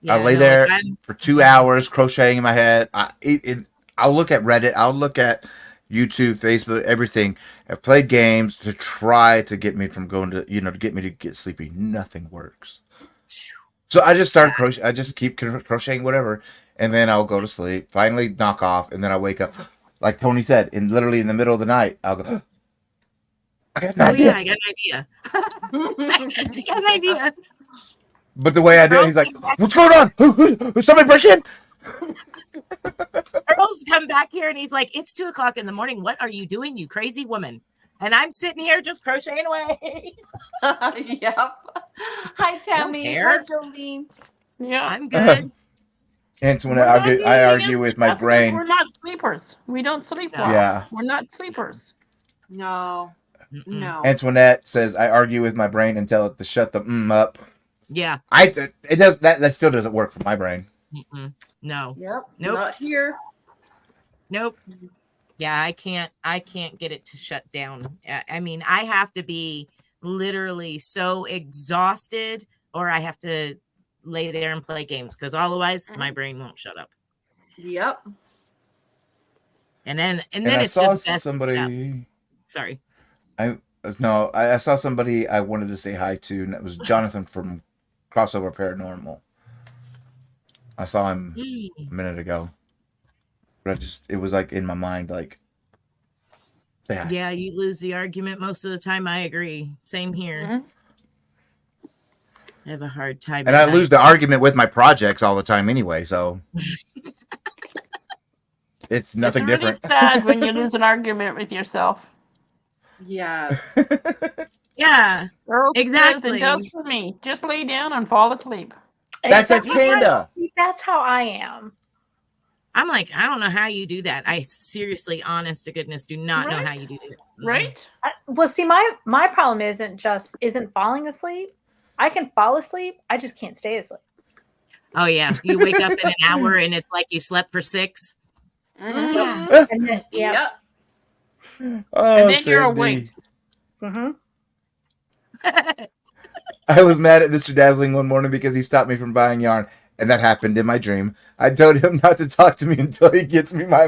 Yeah, I lay there for 2 hours crocheting in my head. I'll look at Reddit. I'll look at YouTube, Facebook, everything. I've played games to try to get me from going to, to get me to get sleepy. Nothing works. So I just start crochet. I just keep crocheting whatever, and then I'll go to sleep. Finally, knock off, and then I wake up, like Tony said, literally in the middle of the night. I'll go. I got an idea. I got an idea. I got an idea. But the way I do it, he's like, "What's going on? Somebody break in!" Earl's come back here and he's like, "It's 2:00 in the morning. What are you doing, you crazy woman?" And I'm sitting here just crocheting away. Yep. Hi, Tammy. Hi, Jolene. Yeah. I'm good. Antoinette, I argue with my brain. We're not sleepers. We don't sleep well. Yeah. We're not sleepers. No. No. Antoinette says I argue with my brain and tell it to shut the up. Yeah. It does that still doesn't work for my brain. No. Yep. Nope. Not here. Nope. Yeah, I can't get it to shut down. I mean, I have to be literally so exhausted, or I have to lay there and play games, because otherwise my brain won't shut up. Yep. And then I it's saw just best. somebody. Sorry. I saw somebody I wanted to say hi to, and it was Jonathan from Crossover Paranormal. I saw him a minute ago, but it was like in my mind, like, say hi. Yeah, you lose the argument most of the time. I agree. Same here. I have a hard time. And I lose the argument with my projects all the time anyway, so it's nothing It's really different. sad when you lose an argument with yourself. Yeah. Yeah, Earl exactly. says it does for me. Just lay down and fall asleep. That's a Exactly. panda. That's how I am. I'm like, I don't know how you do that. I seriously, honest to goodness, do not know how you do that. Right? Well, see, my problem isn't falling asleep. I can fall asleep. I just can't stay asleep. Oh yeah, you wake up in an hour and it's like you slept for 6. And then, Yep. Oh, And then you're Cindy. awake. Mm-hmm. I was mad at Mr. Dazzling one morning because he stopped me from buying yarn, and that happened in my dream. I told him not to talk to me until he gets me my.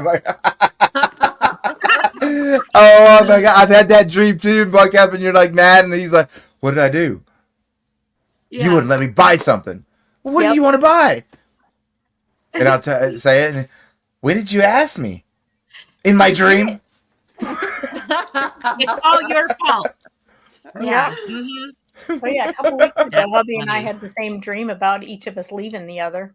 Oh my god, I've had that dream too. Wake up and you're like mad, and he's like, "What did I do? You wouldn't let me buy something. Well, what do you want to buy?" And I'll say it. And, when did you ask me? In my dream. It's all your fault. Yeah. Oh yeah, a couple weeks ago, hubby and I had the same dream about each of us leaving the other.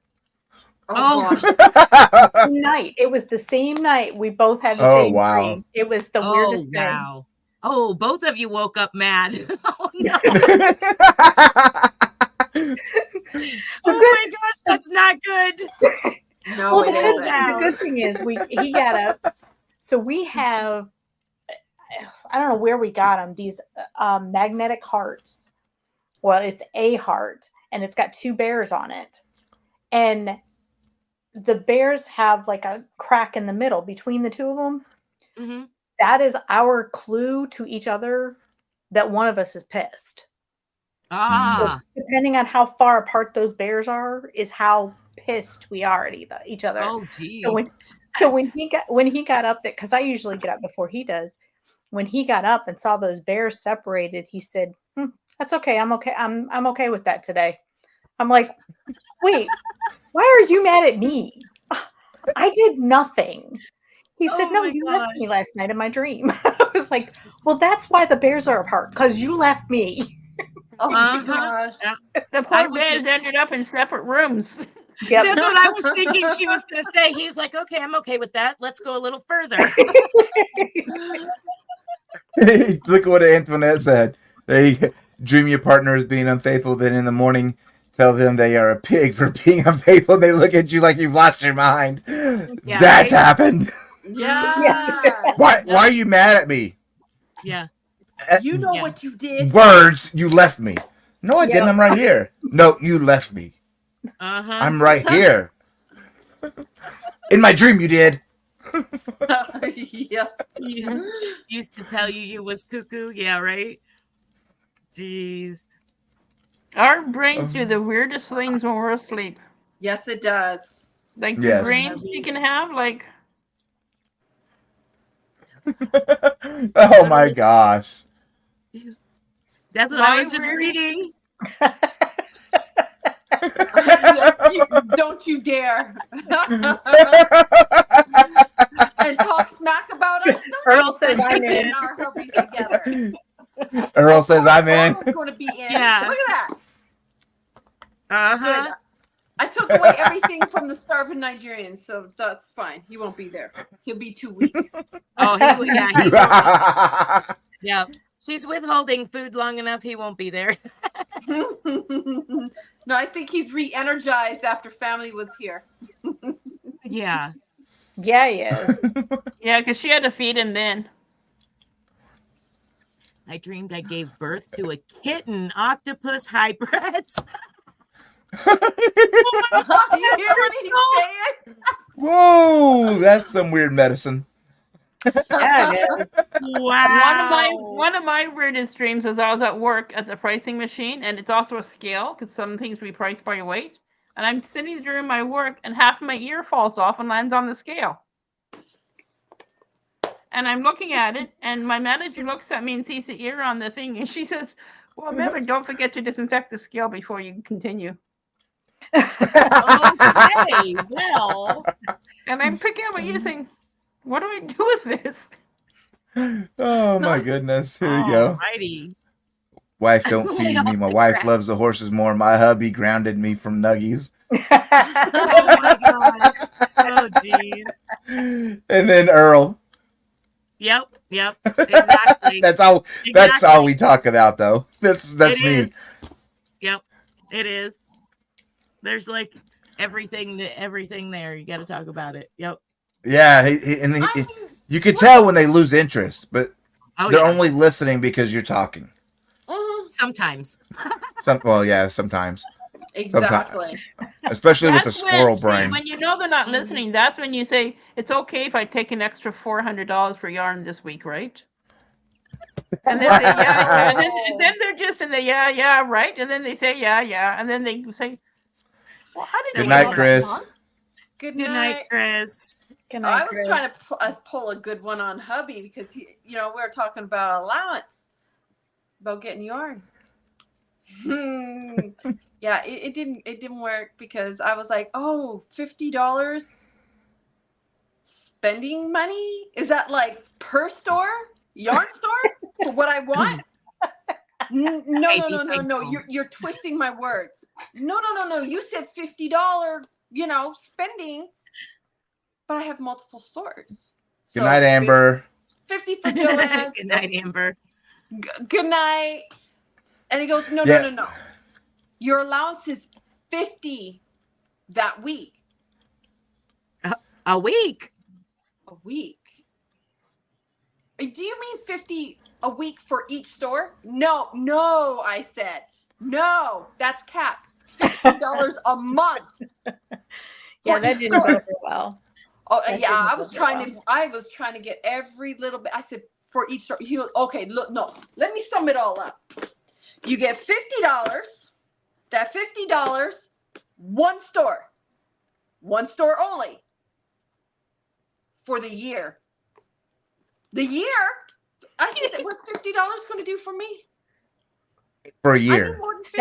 Oh, Same night. It was the same night. We both had the same dream. It was the weirdest thing. Oh, both of you woke up mad. Oh no. Oh my gosh, that's not good. no, Well, it isn't. the good thing is he got up. So we have, I don't know where we got them, these magnetic hearts. Well, it's a heart, and it's got 2 bears on it. And the bears have like a crack in the middle between the 2 of them. Mm-hmm. That is our clue to each other that one of us is pissed. So depending on how far apart those bears are is how pissed we are at each other. Oh, geez. So when he got up, because I usually get up before he does. When he got up and saw those bears separated, he said, "That's okay. I'm okay. I'm okay with that today." I'm like, "Wait, why are you mad at me? I did nothing." He said, "No, you left me last night in my dream." I was like, "Well, that's why the bears are apart, because you left me." Oh my gosh. The poor bears ended up in separate rooms. Yep. That's what I was thinking she was going to say. He's like, "Okay, I'm okay with that. Let's go a little further." Look at what Antoinette said. They dream your partner is being unfaithful, then in the morning tell them they are a pig for being unfaithful. They look at you like you've lost your mind. Yeah, That's happened. Yeah. Why are you mad at me? Yeah. You know what you did. Words, you left me. No, I didn't. I'm right here. No, you left me. I'm right here. In my dream, you did. Yeah. Used to tell you was cuckoo. Yeah, right? Jeez. Our brains do the weirdest things when we're asleep. Yes, it does. Like the dreams you can have, like. Oh my gosh. That's what I was just reading. Don't you dare. And talk smack about us. Earl says I'm in. Our hubbies together. Earl says I'm in. Earl's going to be in. Yeah. Look at that. Uh-huh. Good. I took away everything from the starving Nigerians, so that's fine. He won't be there. He'll be too weak. Oh, he will. Yeah. She's withholding food long enough. He won't be there. No, I think he's re-energized after family was here. Yeah. Yeah, he is. Yeah, because she had to feed him then. I dreamed I gave birth to a kitten octopus hybrids. You hear what he's saying? Whoa, that's some weird medicine. Yeah, it is. Wow. One of my weirdest dreams was I was at work at the pricing machine, and it's also a scale because some things we price by weight. And I'm sitting during my work, and half of my ear falls off and lands on the scale. And I'm looking at it, and my manager looks at me and sees the ear on the thing, and she says, "Well, remember, don't forget to disinfect the scale before you continue." Okay, well. And I'm picking up my ear saying, "What do I do with this?" Oh my goodness. Here we go. Alrighty. Wife don't feed me. My wife loves the horses more. My hubby grounded me from nuggies. Oh my gosh. Oh geez. And then Earl. Yep. Exactly. That's all we talk about though. That's It me. is. Yep. It is. There's like everything there. You got to talk about it. Yep. Yeah, you could tell when they lose interest, but they're yeah. only listening because you're talking. Sometimes. Sometimes. Exactly. Especially with the squirrel brain. When you know they're not listening, that's when you say, "It's okay if I take an extra $400 for yarn this week," right? And then they yeah, and then they're just in the yeah, right, and then they say yeah, and then they say, well, how did Good you night, know that, Chris. Mom? Good Good night, Chris. Good Oh, night, I was Chris. trying to pull a good one on hubby because we were talking about allowance, about getting yarn. Yeah, it didn't work because I was like, oh, $50 spending money? Is that like per store, yarn store for what I want? No. You're twisting my words. No. You said $50, spending, but I have multiple stores. Good night, Amber. 50 for Joanne. Good night, Amber. Good night. And he goes, no. Your allowance is 50 that week. A week. A week. Do you mean 50 a week for each store? No, I said. No, that's cap. $50 a month. Yeah, that didn't go over well. Oh That yeah, didn't I go was very trying to get every little bit. I said for each store. He goes, okay, look, no, let me sum it all up. You get $50. That $50, one store only for the year. The year, I said, what's $50 going to do for me? For a I need year. more than 50.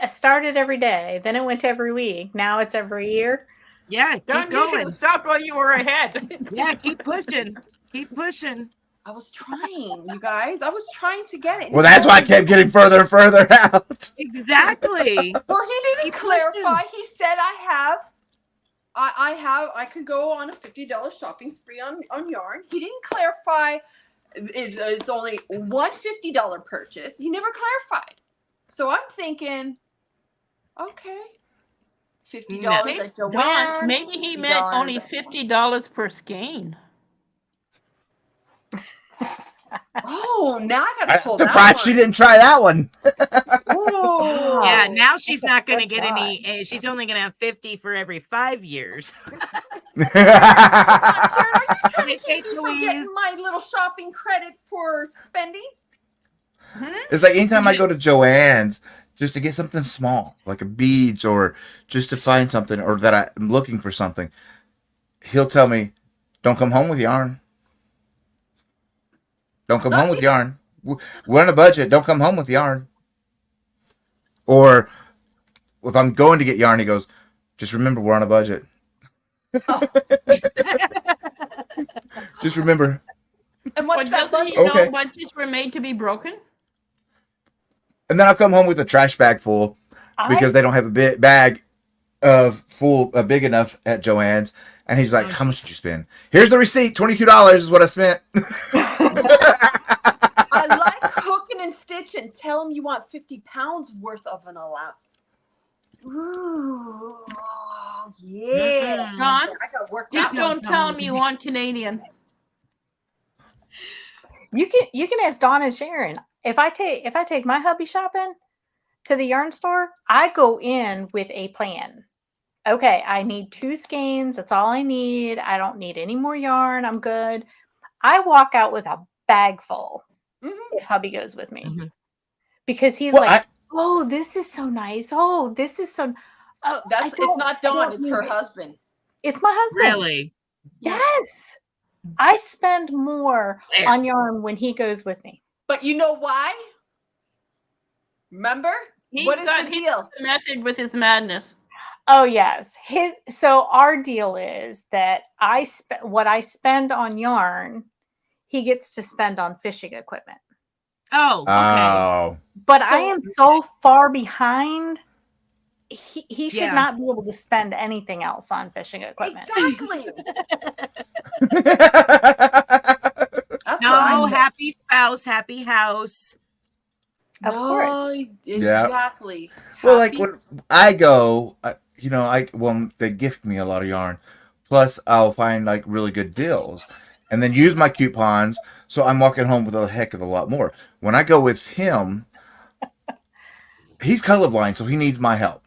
Started every day, then it went to every week. Now it's every year. Yeah, John, keep you should going. have stopped while you were ahead. Yeah, keep pushing. Keep pushing. I was trying, you guys. I was trying to get it. Well, that's why I kept getting further and further out. Exactly. Well, he didn't Keep pushing. clarify. He said I could go on a $50 shopping spree on yarn. He didn't clarify it's only one $50 purchase. He never clarified. So I'm thinking, okay, $50 at Joann's. Don, maybe he meant only $50 per skein. Oh, now I gotta pull I'm that surprised one. she didn't try that one. Ooh. Yeah, now she's not going to Good get God. any. She's only going to have 50 for every 5 years. Karen, are you trying to Hey, keep me from Louise. getting my little shopping credit for spending? It's like anytime I go to Joann's just to get something small, like a beads or just to find something or that I'm looking for something, he'll tell me, don't come home with yarn. Don't come home with yarn. We're on a budget. Don't come home with yarn. Or if I'm going to get yarn, he goes, just remember we're on a budget. Just remember. And But what's that doesn't he budget? Okay. know budgets were made to be broken? And then I'll come home with a trash bag full because they don't have a bag big enough at Joann's. And he's like, how much did you spend? Here's the receipt. $22 is what I spent. I like hooking and stitching. Tell him you want 50 pounds worth of an allowance. Ooh, yeah. John, I gotta work just that one. don't tell him you want Canadian. You can ask Dawn and Sharon. If I take my hubby shopping to the yarn store, I go in with a plan. Okay, I need 2 skeins. That's all I need. I don't need any more yarn. I'm good. I walk out with a bag full if hubby goes with me. Because he's oh, this is so nice. Oh, this is so It's not Dawn, it's her husband. It's my husband. Really? Yes. I spend more on yarn when he goes with me. But you know why? Remember? What is the deal? Method with his madness. Oh yes. So our deal is that what I spend on yarn, he gets to spend on fishing equipment. Oh, okay. Oh. But I am so far behind. He should Yeah. not be able to spend anything else on fishing equipment. Exactly. That's No, what I said. happy spouse, happy house. Of course. Exactly. Well, like Happy when I go, they gift me a lot of yarn. Plus, I'll find like really good deals, and then use my coupons. So I'm walking home with a heck of a lot more. When I go with him, he's colorblind, so he needs my help.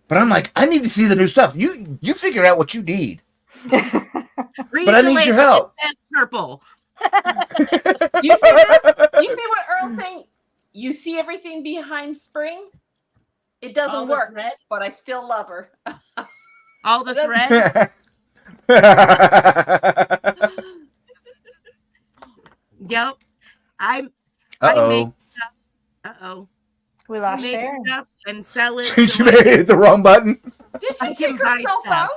But I'm like, I need to see the new stuff. You figure out what you need. Read But I the need your label. help. It says purple. You see this? You see everything behind Spring? It All doesn't the work, thread? but I still love her. All the That's- thread. Yep. I make Uh-oh. stuff. Uh-oh. We I lost make Sharon. stuff and sell it. She so may have hit the wrong button. Did I she can kick buy herself stuff.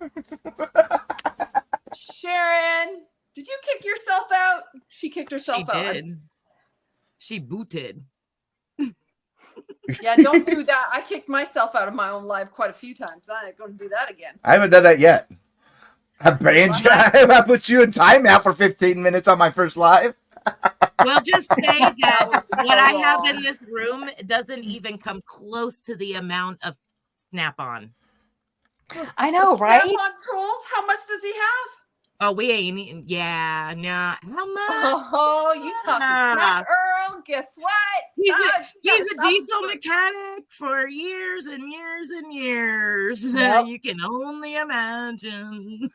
out? Sharon, did you kick yourself out? She kicked herself She out. did. She booted. Yeah, don't do that. I kicked myself out of my own life quite a few times. I ain't going to do that again. I haven't done that yet. I banned you. I put you in timeout for 15 minutes on my first live. We'll just say that was so what I have in wrong. this room doesn't even come close to the amount of snap-on. I know, right? Snap-on tools? How much does he have? Oh, we ain't eating. Yeah, no. How much? Oh, you talking smack, Earl? Guess what? He's Ah, a, you he's got a diesel something. mechanic for years and years and years. Yep. You can only imagine.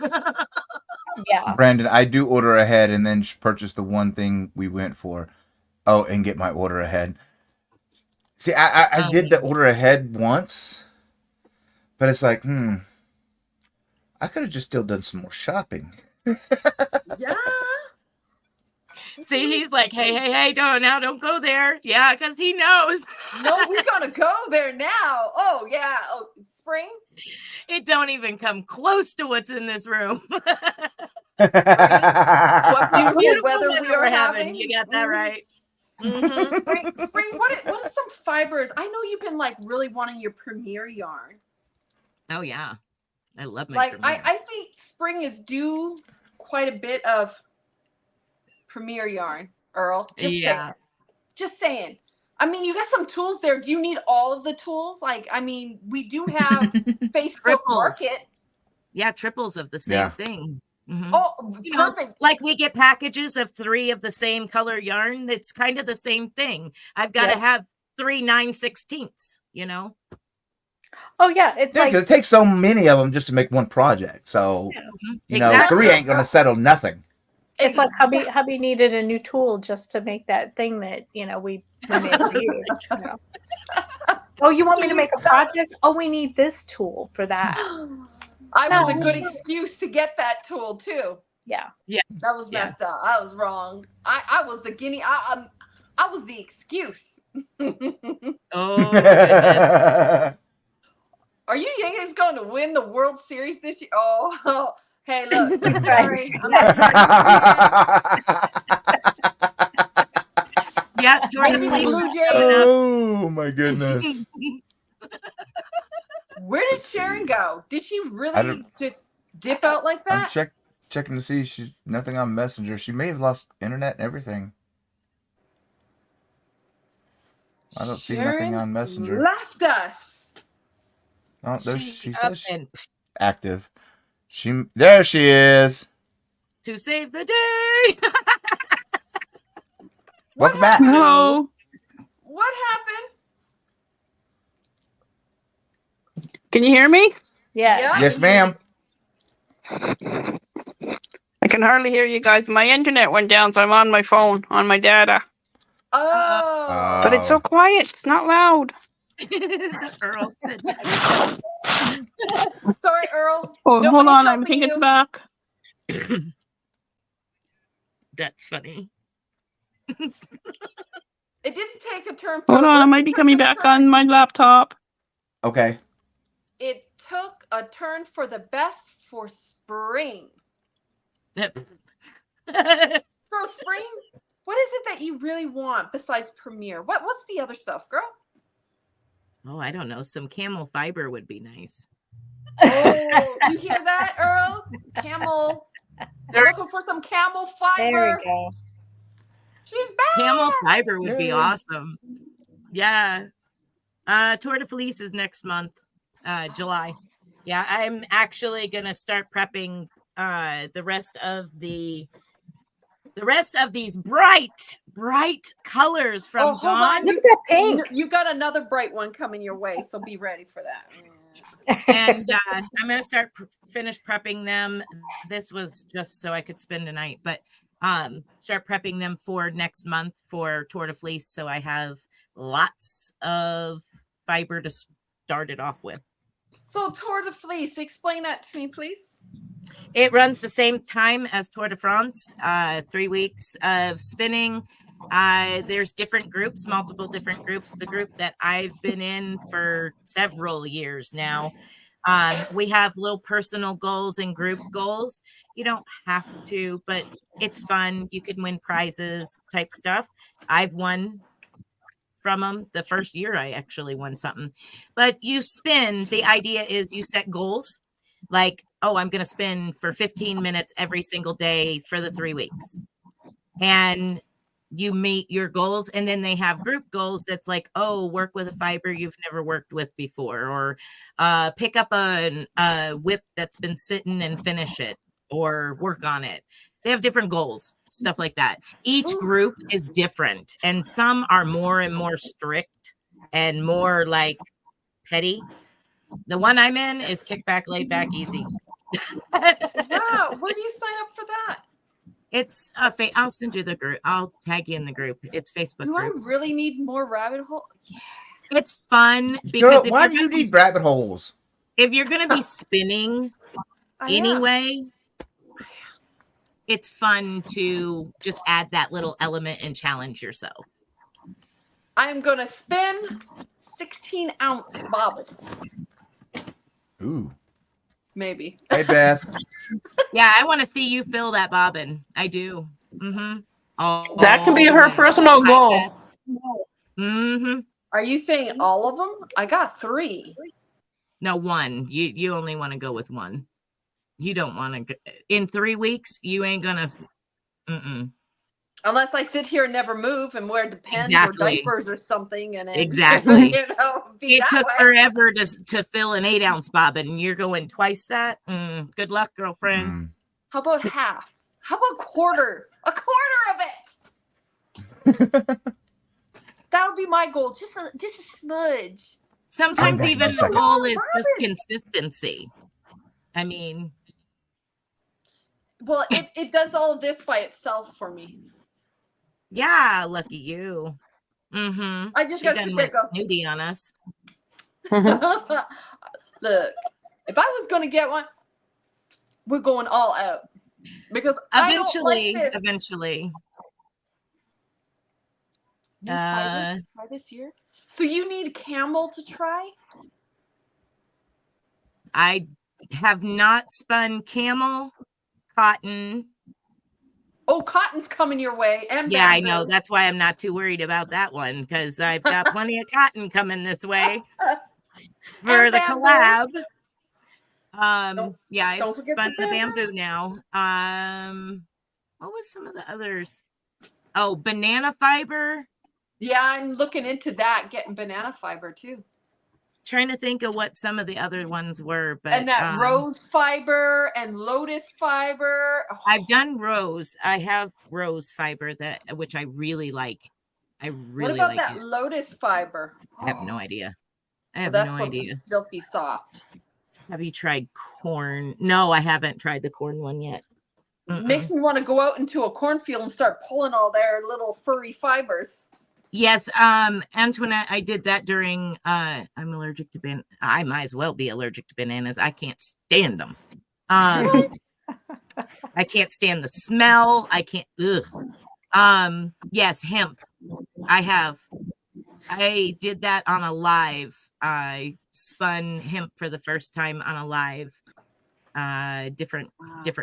Yeah. Brandon, I do order ahead and then purchase the one thing we went for. Oh, and get my order ahead. See, I did the order ahead once, but it's like, I could have just still done some more shopping. Yeah. See, he's like, hey, don't go there. Yeah, because he knows. No, we're gonna go there now. Oh yeah. Oh, Spring. It don't even come close to what's in this room. What beautiful Beautiful weather we are we're having. You got that Mhm. right. Mhm. Spring, what are some fibers? I know you've been like really wanting your Premier yarn. Oh yeah, I love my Like Premier. I think Spring is due quite a bit of Premier yarn, Earl. Yeah. Just saying. I mean, you got some tools there. Do you need all of the tools? Like, I mean, we do have Facebook Triples. Market. Yeah, triples of the same Yeah. thing. Mhm. Oh, You know, perfect. like we get packages of 3 of the same color yarn. It's kind of the same thing. I've got to Yep. have 3 9/16, you know? Oh yeah, it's Yeah, like because it takes so many of them just to make one project. So, you know, Exactly. 3 ain't going to settle nothing. it's like hubby needed a new tool just to make that thing that we made for you. You know. Oh, you want me to make a project? Oh, we need this tool for that. I was a No. good excuse to get that tool too. Yeah. That was Yeah. messed up. I was wrong. I was the guinea. I was the excuse. Oh, goodness. Are you Yankees going to win the World Series this year? Oh, hey, look. Right. Sorry. I'm not Yeah, Maybe the Blue Jays. Oh, my goodness. Where did Sharon go? Did she I really don't- just dip out like I'm that? checking to see she's nothing on Messenger. She may have lost internet and everything. I don't see nothing Sharon on Messenger. left us. Oh, she She's says up she's and active. There she is. to save the day. Welcome back. Hello. What happened? Can you hear me? Yeah. Yes, ma'am. I can hardly hear you guys. My internet went down, so I'm on my phone, on my data. Oh. But it's so quiet. It's not loud. Earl said, Sorry, Earl. Oh, hold Nobody's on. I helping think it's you. back. that's funny. It didn't take a turn for Hold the on. I worse. might It be took coming a back turn- on my laptop. Okay. It took a turn for the best for Spring. So, Spring, what is it that you really want besides Premiere? What's the other stuff, girl? Oh, I don't know. Some camel fiber would be nice. Oh, you hear that, Earl? Camel. We're looking for some camel There fiber. we go. She's back. Camel fiber would be Yay. awesome. Yeah. Tour de Felice is next month, July. Yeah, I'm actually gonna start prepping the rest of these bright colors from Hold Dawn. on. Look at that pink. You got another bright one coming your way, so be ready for that. And I'm going to finish prepping them. This was just so I could spend a night, but start prepping them for next month for Tour de Fleece. So I have lots of fiber to start it off with. So Tour de Fleece, explain that to me, please. It runs the same time as Tour de France, 3 weeks of spinning. There's different groups, multiple different groups. The group that I've been in for several years now, we have little personal goals and group goals. You don't have to, but it's fun. You can win prizes type stuff. I've won from them. The first year I actually won something. But you spin, the idea is you set goals like, oh, I'm going to spin for 15 minutes every single day for the 3 weeks. And you meet your goals, and then they have group goals that's like, oh, work with a fiber you've never worked with before, or pick up a whip that's been sitting and finish it, or work on it. They have different goals, stuff like that. Each group is different, and some are more and more strict and more like petty. The one I'm in is kick back, laid back, easy. Wow, where do you sign up for that? It's I'll send you the group. I'll tag you in the group. It's Facebook Do group. I really need more rabbit hole? Yeah. It's fun because Girl, if why you're do you gonna need rabbit holes? if you're gonna be spinning I am. anyway, it's fun to just add that little element and challenge yourself. I am going to spin 16-ounce bobbin. Ooh. Maybe. Hey, Beth. Yeah, I want to see you fill that bobbin. I do. Mm-hmm. Oh, That can be her personal goal. Mm-hmm. Are you saying all of them? I got 3. No, one. You only want to go with one. You don't want to. In 3 weeks, you ain't gonna. Mm-mm. Unless I sit here and never move and wear Depends Exactly. or diapers or something, and then, Exactly. you know, be It that took way. forever to fill an 8-ounce bobbin, and you're going twice that. Good luck, girlfriend. Mm. How about half? How about quarter? A quarter of it. That would be my goal. Just a smudge. Sometimes Okay, even just a the second. goal is just consistency. I mean, Well, it does all of this by itself for me. yeah, lucky you. Mm-hmm. I just She gotta done sit there went and go. snooty on us. Look, if I was gonna get one, we're going all out because Eventually, I don't like this. eventually. New fibers to try this year. So you need camel to try? I have not spun camel, cotton. Oh, cotton's coming your way. And Yeah, I bamboo. know. That's why I'm not too worried about that one because I've got plenty of cotton coming this way for And the bamboo. collab. Don't Yeah, I've forget spun the the bamboo. bamboo now. What was some of the others? Oh, banana fiber. Yeah, I'm looking into that, getting banana fiber too. Trying to think of what some of the other ones were, but And that rose fiber and lotus fiber. Oh, I've done rose. I have rose fiber which I really like. I what really about like that it. lotus fiber? I have no idea. I Well, have that's no supposed to idea. be silky soft. Have you tried corn? No, I haven't tried the corn one yet. Makes me want to go out into a cornfield and start pulling all their little furry fibers. Yes, Antoinette, I did that during I'm allergic to I might as well be allergic to bananas. I can't stand them. I can't stand the smell. I can't yes, hemp. I did that on a live. I spun hemp for the first time on a live. Different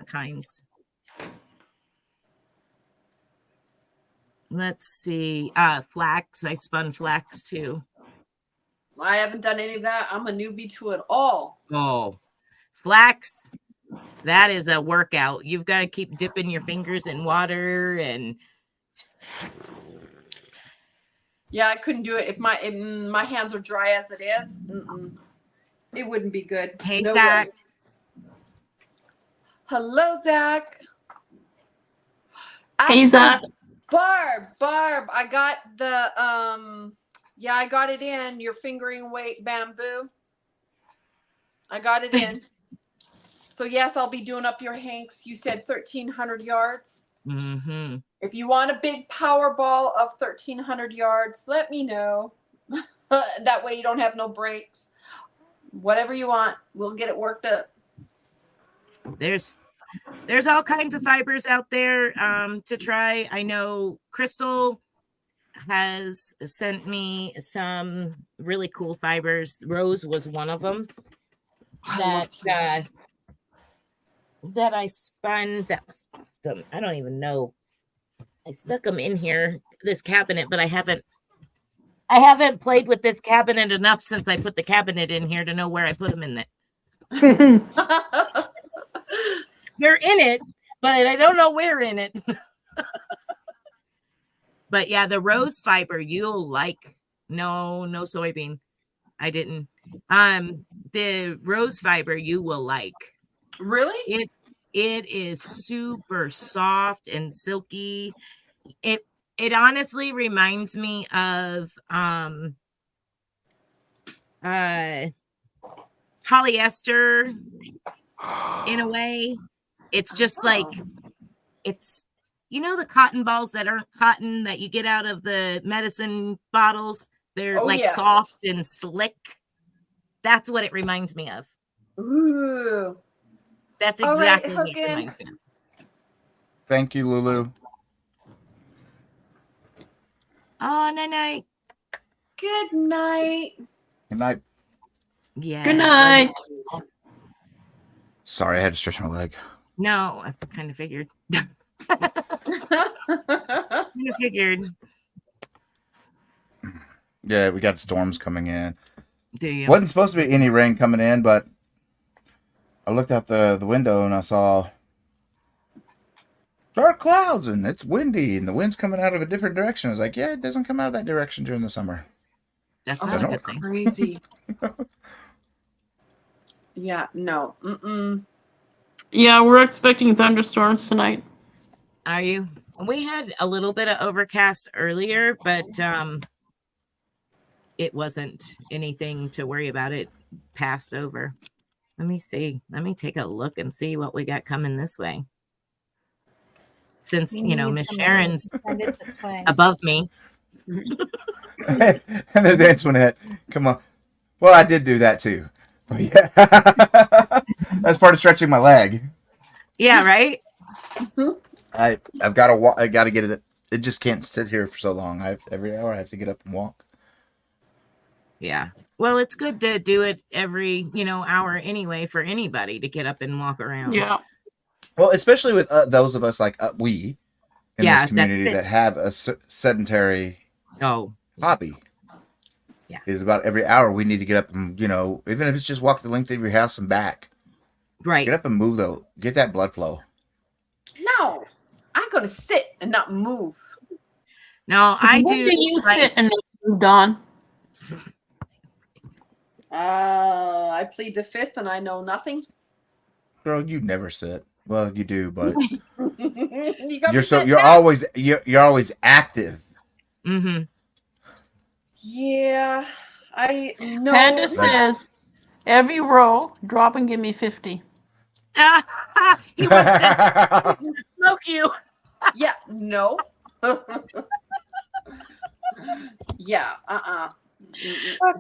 kinds. Let's see. Flax. I spun flax too. I haven't done any of that. I'm a newbie to it all. Oh, flax. That is a workout. You've got to keep dipping your fingers in water and. Yeah, I couldn't do it if my hands are dry as it is. It wouldn't be good. Hey, No Zach. way. Hello, Zach. Hey, Zach. Barb, I got the I got it in your fingering weight bamboo. I got it in. So yes, I'll be doing up your hanks. You said 1,300 yards. Mm-hmm. If you want a big power ball of 1,300 yards, let me know. That way you don't have no breaks. Whatever you want, we'll get it worked up. There's all kinds of fibers out there to try. I know Crystal has sent me some really cool fibers. Rose was one of them that that I spun. That was awesome. I don't even know. I stuck them in here, this cabinet, but I haven't played with this cabinet enough since I put the cabinet in here to know where I put them in it. They're in it, but I don't know where in it. But yeah, the rose fiber you'll like. No soybean. I didn't. The rose fiber you will like. Really? It is super soft and silky. It honestly reminds me of polyester in a way. It's just like it's the cotton balls that aren't cotton that you get out of the medicine bottles. They're soft and slick. That's what it reminds me of. Ooh. That's exactly what it reminds me of. Thank you, Lulu. Oh, night. Good night. Good night. Yeah. Good night. Sorry, I had to stretch my leg. No, I kind of figured. Yeah, we got storms coming in. Do you? Wasn't supposed to be any rain coming in, but I looked out the window and I saw dark clouds and it's windy and the wind's coming out of a different direction. I was like, yeah, it doesn't come out of that direction during the summer. That's not a good thing. Crazy. Yeah, no. Mm-mm. Yeah, we're expecting thunderstorms tonight. Are you? We had a little bit of overcast earlier, but it wasn't anything to worry about. It passed over. Let me see. Let me take a look and see what we got coming this way. Since, Miss Sharon's above me. And there's ants went ahead. Come on. Well, I did do that too. But yeah. That's part of stretching my leg. Yeah, right? I've got to walk. I got to get it. It just can't sit here for so long. Every hour I have to get up and walk. Yeah. Well, it's good to do it every, hour anyway for anybody to get up and walk around. Yeah. Well, especially with those of us like we in this community that's that have a sedentary hobby. Yeah. Is about every hour we need to get up and, even if it's just walk the length of your house and back. Right. Get up and move, though. Get that blood flow. No, I'm going to sit and not move. No, I When do. do you sit and move, Dawn? I plead the fifth and I know nothing. Girl, you never sit. Well, you do, but you're you're always active. Mm-hmm. Yeah, I know. Panda says, every row, drop and give me 50. He wants to smoke you. Yeah, no. Yeah,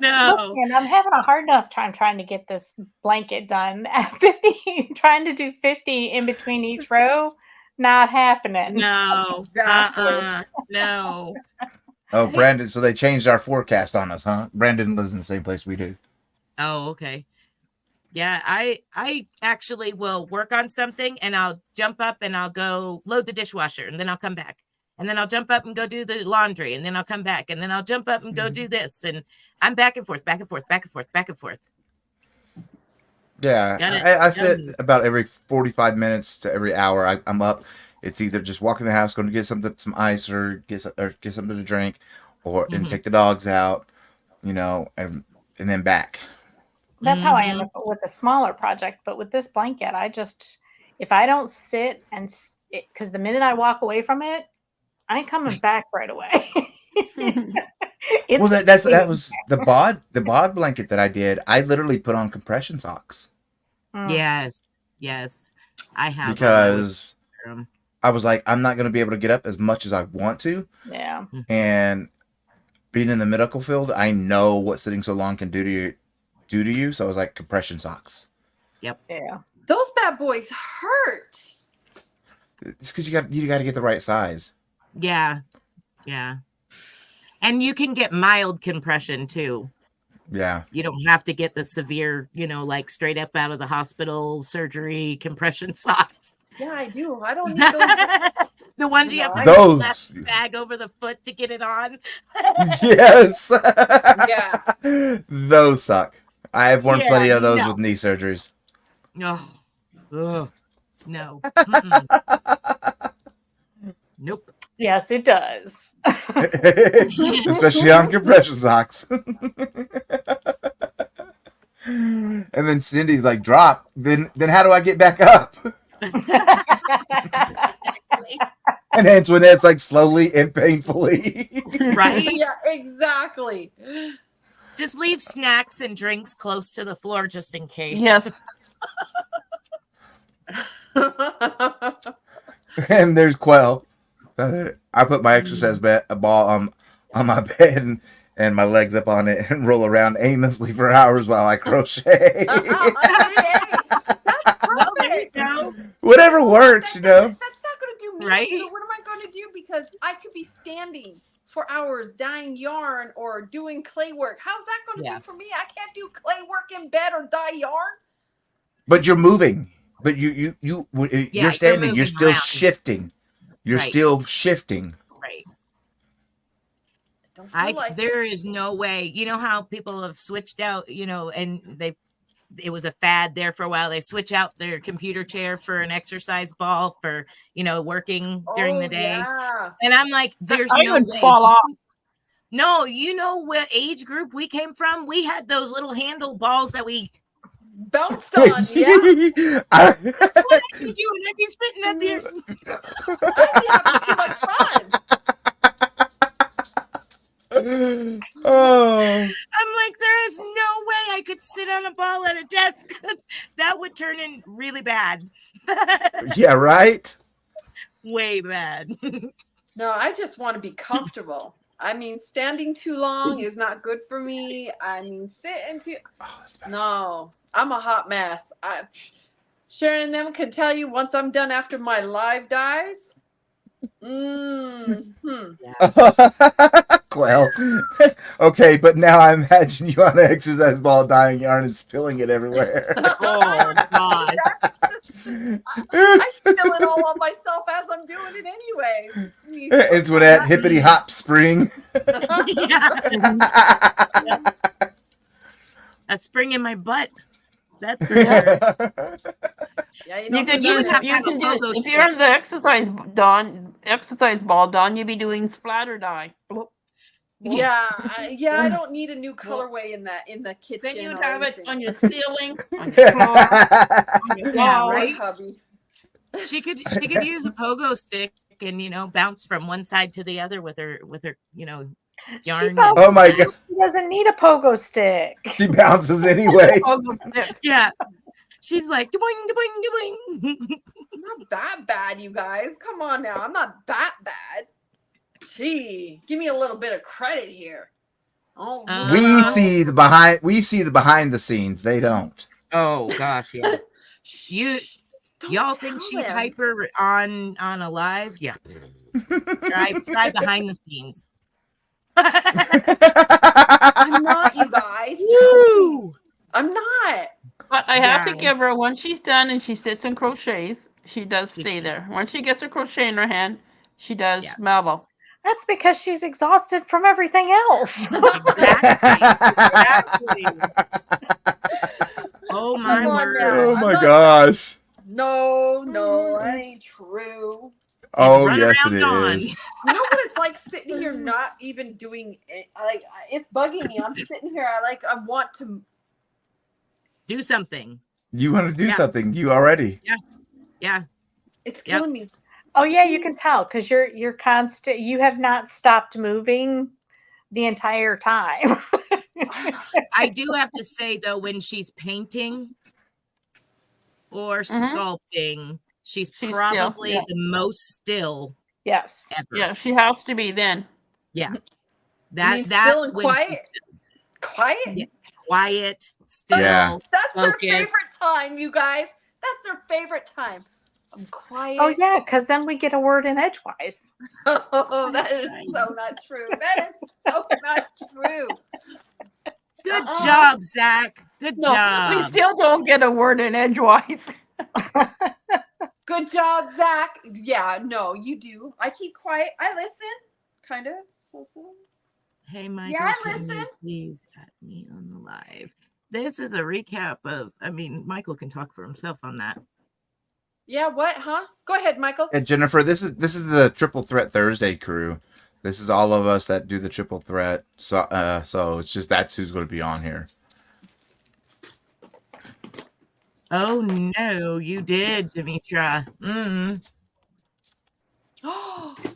No. Look, and I'm having a hard enough time trying to get this blanket done at 50, trying to do 50 in between each row. Not happening. No. Exactly. No. Oh, Brandon, so they changed our forecast on us, huh? Brandon lives in the same place we do. Oh, okay. Yeah, I actually will work on something and I'll jump up and I'll go load the dishwasher and then I'll come back. And then I'll jump up and go do the laundry and then I'll come back and then I'll jump up and go do this. And I'm back and forth, back and forth, back and forth, back and forth. Yeah, I sit about every 45 minutes to every hour. I'm up. It's either just walking the house, going to get some ice or get something to drink, or and take the dogs out, and then back. That's how I end up with a smaller project. But with this blanket, if I don't sit because the minute I walk away from it, I ain't coming back right away. Well, that was the bod blanket that I did. I literally put on compression socks. Yes, I have because I was like, I'm not going to be able to get up as much as I want to. Yeah. And being in the medical field, I know what sitting so long can do to you. So I was like, compression socks. Yeah. Those bad boys hurt. It's because you got to get the right size. Yeah. And you can get mild compression too. Yeah. You don't have to get the severe, like straight up out of the hospital surgery compression socks. Yeah, I do. I don't need those. The ones you have to Those. put the plastic bag over the foot to get it on. Yes. Yeah. Those suck. I have worn Yeah, plenty of those no. with knee surgeries. Oh, ugh, no. Mm-mm. Nope. Yes, it does. Especially on compression socks. And then Cindy's like, drop. Then how do I get back up? And Antoinette's like, slowly and painfully. Right? Yeah, exactly. Just leave snacks and drinks close to the floor just in case. Yes. And there's Quell. I put my exercise ball on my bed and my legs up on it and roll around aimlessly for hours while I crochet. That's Well, there you perfect. go. Whatever works, That's you know. not going to do me. Right? What am I going to do? Because I could be standing for hours dyeing yarn or doing clay work. How's that going to Yeah. do for me? I can't do clay work in bed or dye yarn. But you're moving. But you're you're standing. You're moving still around. shifting. You're Right. still shifting. Right. Don't feel like There is no way. You know how people have switched out, and it was a fad there for a while. They switch out their computer chair for an exercise ball for, working during the day. Yeah. And I'm like, there's I no would way. fall off. No, you know what age group we came from? We had those little handle balls that we Bounced on. Yeah. I- what did you and I'd be sitting up there. I'd be having too much fun. oh. I'm like, there is no way I could sit on a ball at a desk. That would turn in really bad. Yeah, right? Way bad. No, I just want to be comfortable. I mean, standing too long is not good for me. I mean, sitting too. Oh, that's bad. No, I'm a hot mess. Sharon and them can tell you once I'm done after my live dies. Well, okay, but now I imagine you on an exercise ball dyeing yarn and spilling it everywhere. Oh, God. I spill it all on myself as I'm doing it anyway. Jeez. It's when that hippity hop spring. A spring in my butt. That's for sure. Yeah, You could you use have to you have a can do pogo if stick. you're in the exercise ball, Don, you'd be doing splatter dye. Yeah, I don't need a new colorway in the kitchen. Then you'd or have it anything. on your ceiling, on your floor, on your Yeah, walls. right? Hubby. She could use a pogo stick and bounce from one side to the other with her yarn. Oh my God. She doesn't need a pogo stick. She bounces anyway. Pogo stick. Yeah. She's like doing doing. I'm not that bad, you guys. Come on now. I'm not that bad. Gee, give me a little bit of credit here. Oh, We no. see the behind the scenes. They don't. Oh gosh, yeah. Don't Y'all tell think she's him. hyper on a live? Yeah. Try behind the scenes. I'm not, you guys. Woo! I'm not. But I have to Yeah. give her, when she's done and she sits and crochets, she does She's stay good. there. Once she gets her crochet in her hand, she does Yeah. marble. That's because she's exhausted from everything else. Exactly. Oh my Come on word. now. Oh I'm my not- gosh. No, that ain't true. Oh run yes, it around Dawn. is. You know what it's like sitting here not even doing it? Like, it's bugging me. I'm sitting here. I want to. Do something. You want to do Yeah. something? You already? Yeah. It's Yep. killing me. Oh yeah, you can tell because you're constant. You have not stopped moving the entire time. I do have to say though, when she's painting or Mhm. sculpting, She's She's still, probably yeah. the most still Yes. ever. Yeah, she has to be then. Yeah. mean That's still and when quiet? she's Quiet? yeah, quiet, still, Yeah. That's their focused. favorite time, you guys. That's their favorite time. I'm quiet. Oh yeah, because then we get a word in edgewise. Oh, that That's is right. so not true. That is so not true. Good job, Zach. Good No, we job. still don't get a word in edgewise. Good job, Zach. Yeah, no, you do. I keep quiet. I listen. Kind of. So. Hey, Michael, Yeah, can you listen. please add me on the live? This is a recap of, Michael can talk for himself on that. Yeah, what? Huh? Go ahead, Michael. Yeah, Jennifer, this is the Triple Threat Thursday crew. This is all of us that do the triple threat. So it's just that's who's going to be on here. Oh, no, you did, Demetra.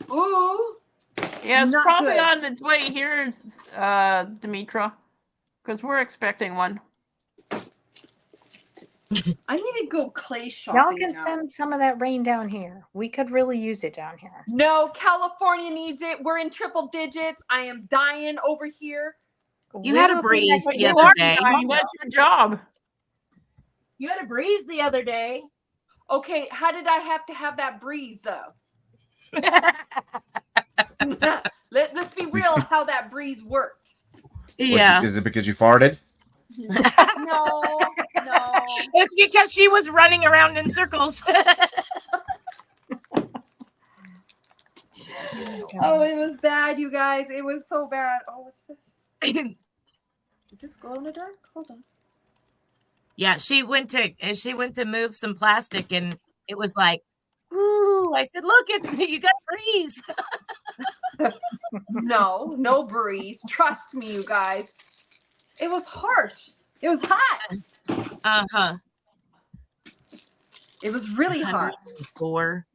Ooh. Yeah, it's Not probably good. on its way here, Demetra, because we're expecting one. I need to go clay shopping. Y'all can now. send some of that rain down here. We could really use it down here. No, California needs it. We're in triple digits. I am dying over here. You had a We'll be breeze next the year. other day. That's your job. You had a breeze the other day. Okay, how did I have to have that breeze though? Let's be real how that breeze worked. Yeah. Is it because you farted? No. It's because she was running around in circles. Oh, it was bad, you guys. It was so bad. Oh, what's this? Is this glow in the dark? Hold on. Yeah, she went to move some plastic and it was like, ooh, I said, look at me, you got breeze. No breeze. Trust me, you guys. It was harsh. It was hot. Uh-huh. It was really hot. 104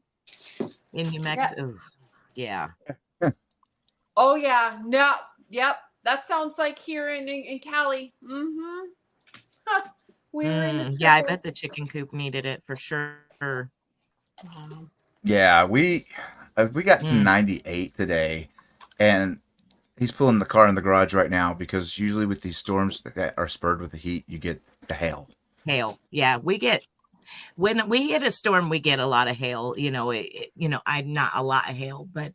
in New Mexico. Yeah. Oh yeah. No. Yep. That sounds like here in Cali. Mm-hmm. Huh. We're in the Yeah, I triples. bet the chicken coop needed it for sure. Yeah, we got to 98 today, and he's pulling the car in the garage right now because usually with these storms that are spurred with the heat, you get the hail. Hail. Yeah, when we hit a storm, we get a lot of hail. I'm not a lot of hail, but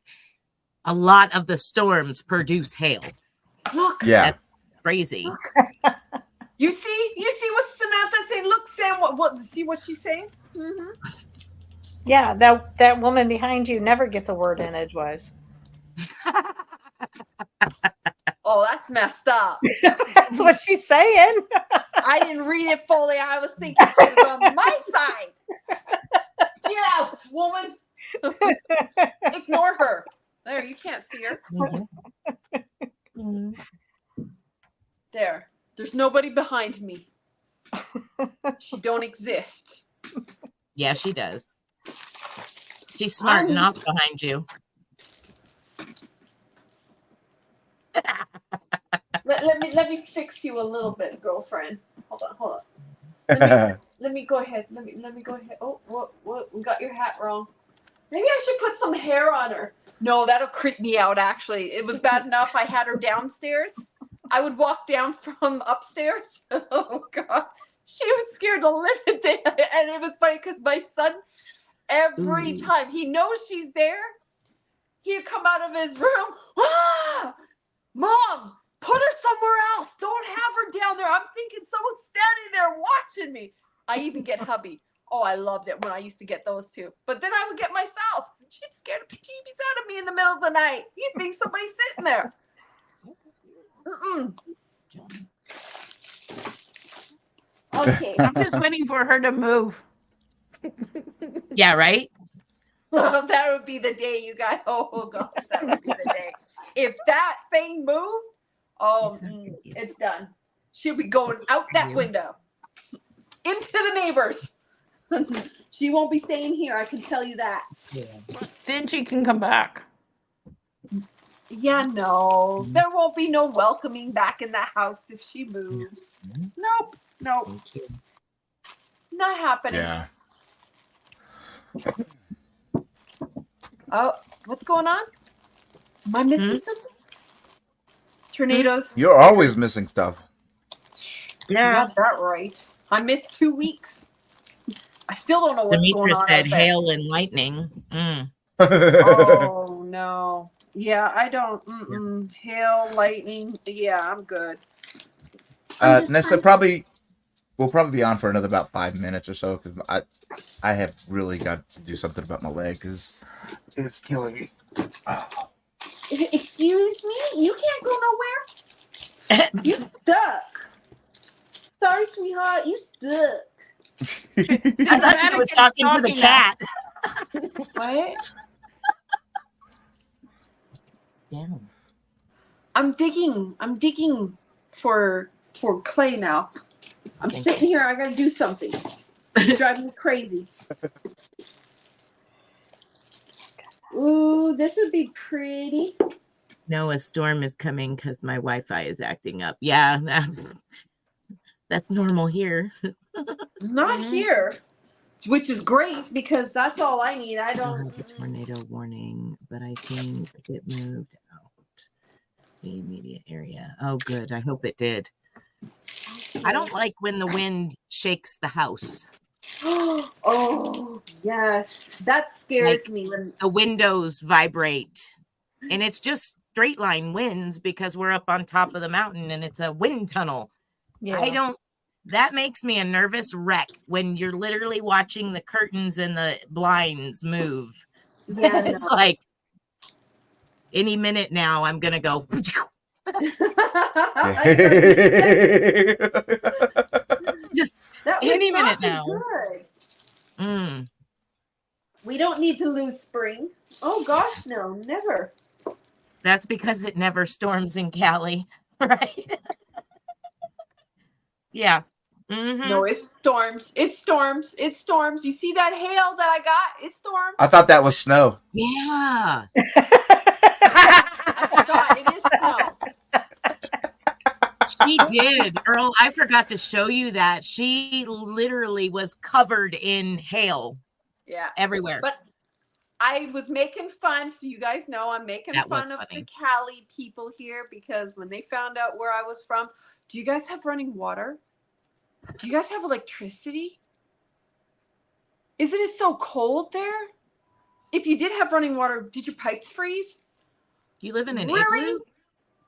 a lot of the storms produce hail. Look. Yeah. That's crazy. You see what Samantha's saying? Look, Sam, what see what she's saying? Mm-hmm. Yeah, that woman behind you never gets a word in edgewise. Oh, that's messed up. That's what she's saying. I didn't read it fully. I was thinking she was on my side. Get out, woman. Ignore her. There, you can't see her. There. There's nobody behind me. She don't exist. Yeah, she does. She's smart enough behind you. Let me fix you a little bit, girlfriend. Hold on. Let me go ahead. Let me go ahead. Oh, what? We got your hat wrong. Maybe I should put some hair on her. No, that'll creep me out. Actually, it was bad enough I had her downstairs. I would walk down from upstairs. Oh God, she was scared to live it there, and it was funny because my son, every time he knows she's there, he'd come out of his room. Ah, Mom, put her somewhere else. Don't have her down there. I'm thinking someone's standing there watching me. I even get hubby. Oh, I loved it when I used to get those two. But then I would get myself. She'd scare the bejeebies out of me in the middle of the night. You think somebody's sitting there. Okay. I'm just waiting for her to move. Yeah, right? That would be the day, you guys. Oh, gosh, that would be the day. If that thing moved, it's done. She'll be going out that window into the neighbors. She won't be staying here, I can tell you that. Yeah. Then she can come back. Yeah, no. There won't be no welcoming back in the house if she moves. Nope. Not happening. Yeah. Oh, what's going on? Am I missing something? Tornadoes. You're always missing stuff. Yeah. Not that right. I missed 2 weeks. I still don't know what's going Demetra on. said out there. hail and lightning. Oh no. Yeah, I don't. Hail, lightning. Yeah, I'm good. I'm just Nessa, we'll probably be on for another about 5 minutes or so because I have really got to do something about my leg because it's killing me. Oh. Excuse me? You can't go nowhere? You stuck. Sorry, sweetheart. You stuck. I thought he was talking to the cat. What? Damn. I'm digging for clay now. I'm sitting here. I gotta do something. It's driving me crazy. Ooh, this would be pretty. No, a storm is coming because my Wi-Fi is acting up. Yeah, that's normal here. Not here, which is great because that's all I need. I Don't don't. have a tornado warning, but I think it moved out the immediate area. Oh, good. I hope it did. I don't like when the wind shakes the house. Oh yes, that scares me. When The windows vibrate, and it's just straight line winds because we're up on top of the mountain and it's a wind tunnel. Yeah. That makes me a nervous wreck when you're literally watching the curtains and the blinds move. Yeah, It's no. like any minute now I'm gonna go. Just That any would minute not be now. good. We don't need to lose spring. Oh gosh, no, never. That's because it never storms in Cali, right? Yeah. No, it storms. It storms. It storms. You see that hail that I got? It storms. I thought that was snow. Yeah. God, it is snow. She did. Earl, I forgot to show you that. She literally was covered in hail Yeah. everywhere. But I was making fun, so you guys know I'm making That was fun of funny. the Cali people here because when they found out where I was from, do you guys have running water? Do you guys have electricity? Isn't it so cold there? If you did have running water, did your pipes freeze? You live in an Really? igloo?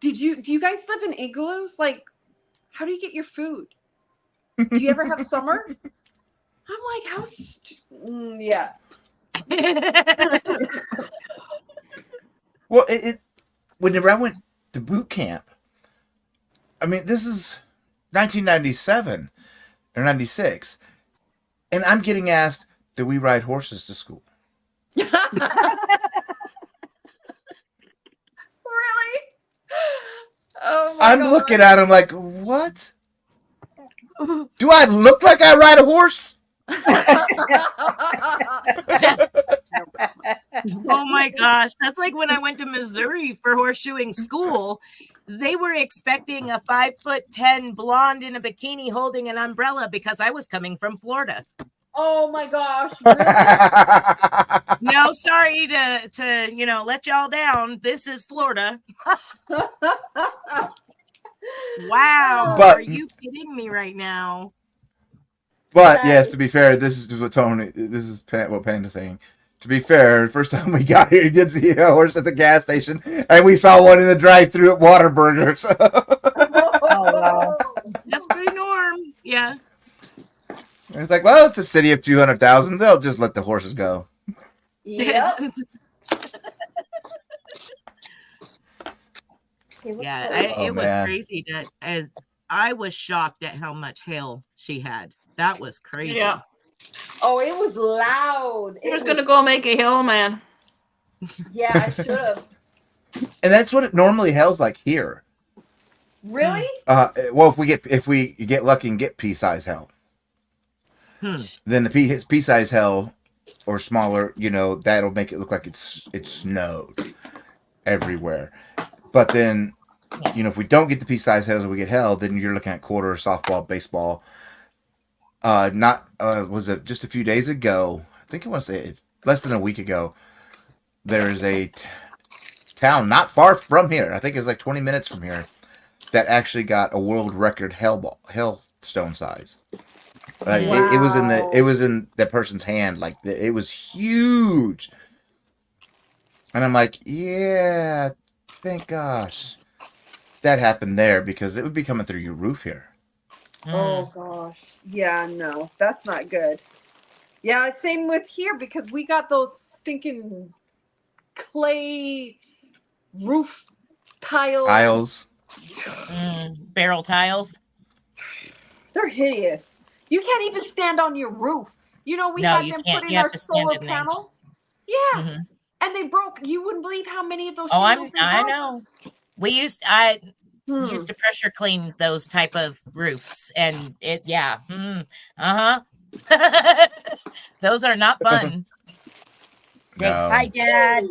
Do you guys live in igloos? Like, how do you get your food? Do you ever have summer? I'm like, how? Yeah. Well, whenever I went to boot camp, I mean, this is 1997 or 96, and I'm getting asked, do we ride horses to school? Really? Oh my I'm God. looking at him like, what? Do I look like I ride a horse? Oh my gosh. That's like when I went to Missouri for horseshoeing school. They were expecting a 5'10" blonde in a bikini holding an umbrella because I was coming from Florida. Oh my gosh. Really? No, sorry to let y'all down. This is Florida. Wow. But- Are you kidding me right now? But yes, to be fair, this is what Panda's saying. To be fair, the first time we got here, we did see a horse at the gas station, and we saw one in the drive-thru at Whataburger. So. Oh, wow. That's pretty norm. Yeah. And it's like, well, it's a city of 200,000. They'll just let the horses go. Yep. Yeah, it was man. crazy as I was shocked at how much hail she had. That was crazy. Yeah. Oh, it was loud. He was gonna go make a hill, man. Yeah, I should have. And that's what it normally hails like here. Really? Well, if we get lucky and get pea-size hail, then the pea-size hail or smaller, that'll make it look like it's snowed everywhere. But then, if we don't get the pea-size hails and we get hail, then you're looking at quarter, softball, baseball. Was it just a few days ago? think I want to say less than a week ago, there is a town not far from here. I think it's like 20 minutes from here that actually got a world record hailstone size. It was in that person's hand. Like it was huge. And I'm like, yeah, thank gosh that happened there because it would be coming through your roof here. Oh gosh. Yeah, no, that's not good. Yeah, same with here because we got those stinking clay roof Tiles. Barrel tiles. They're hideous. You can't even stand on your roof. You know, we No, had you them can't. put in You have our to stand solar in there. panels. Yeah. Mhm. And they broke. You wouldn't believe how many of those Oh, shingles they I broke. know. I used to pressure clean those type of roofs, and those are not fun. Say No. hi, Dad.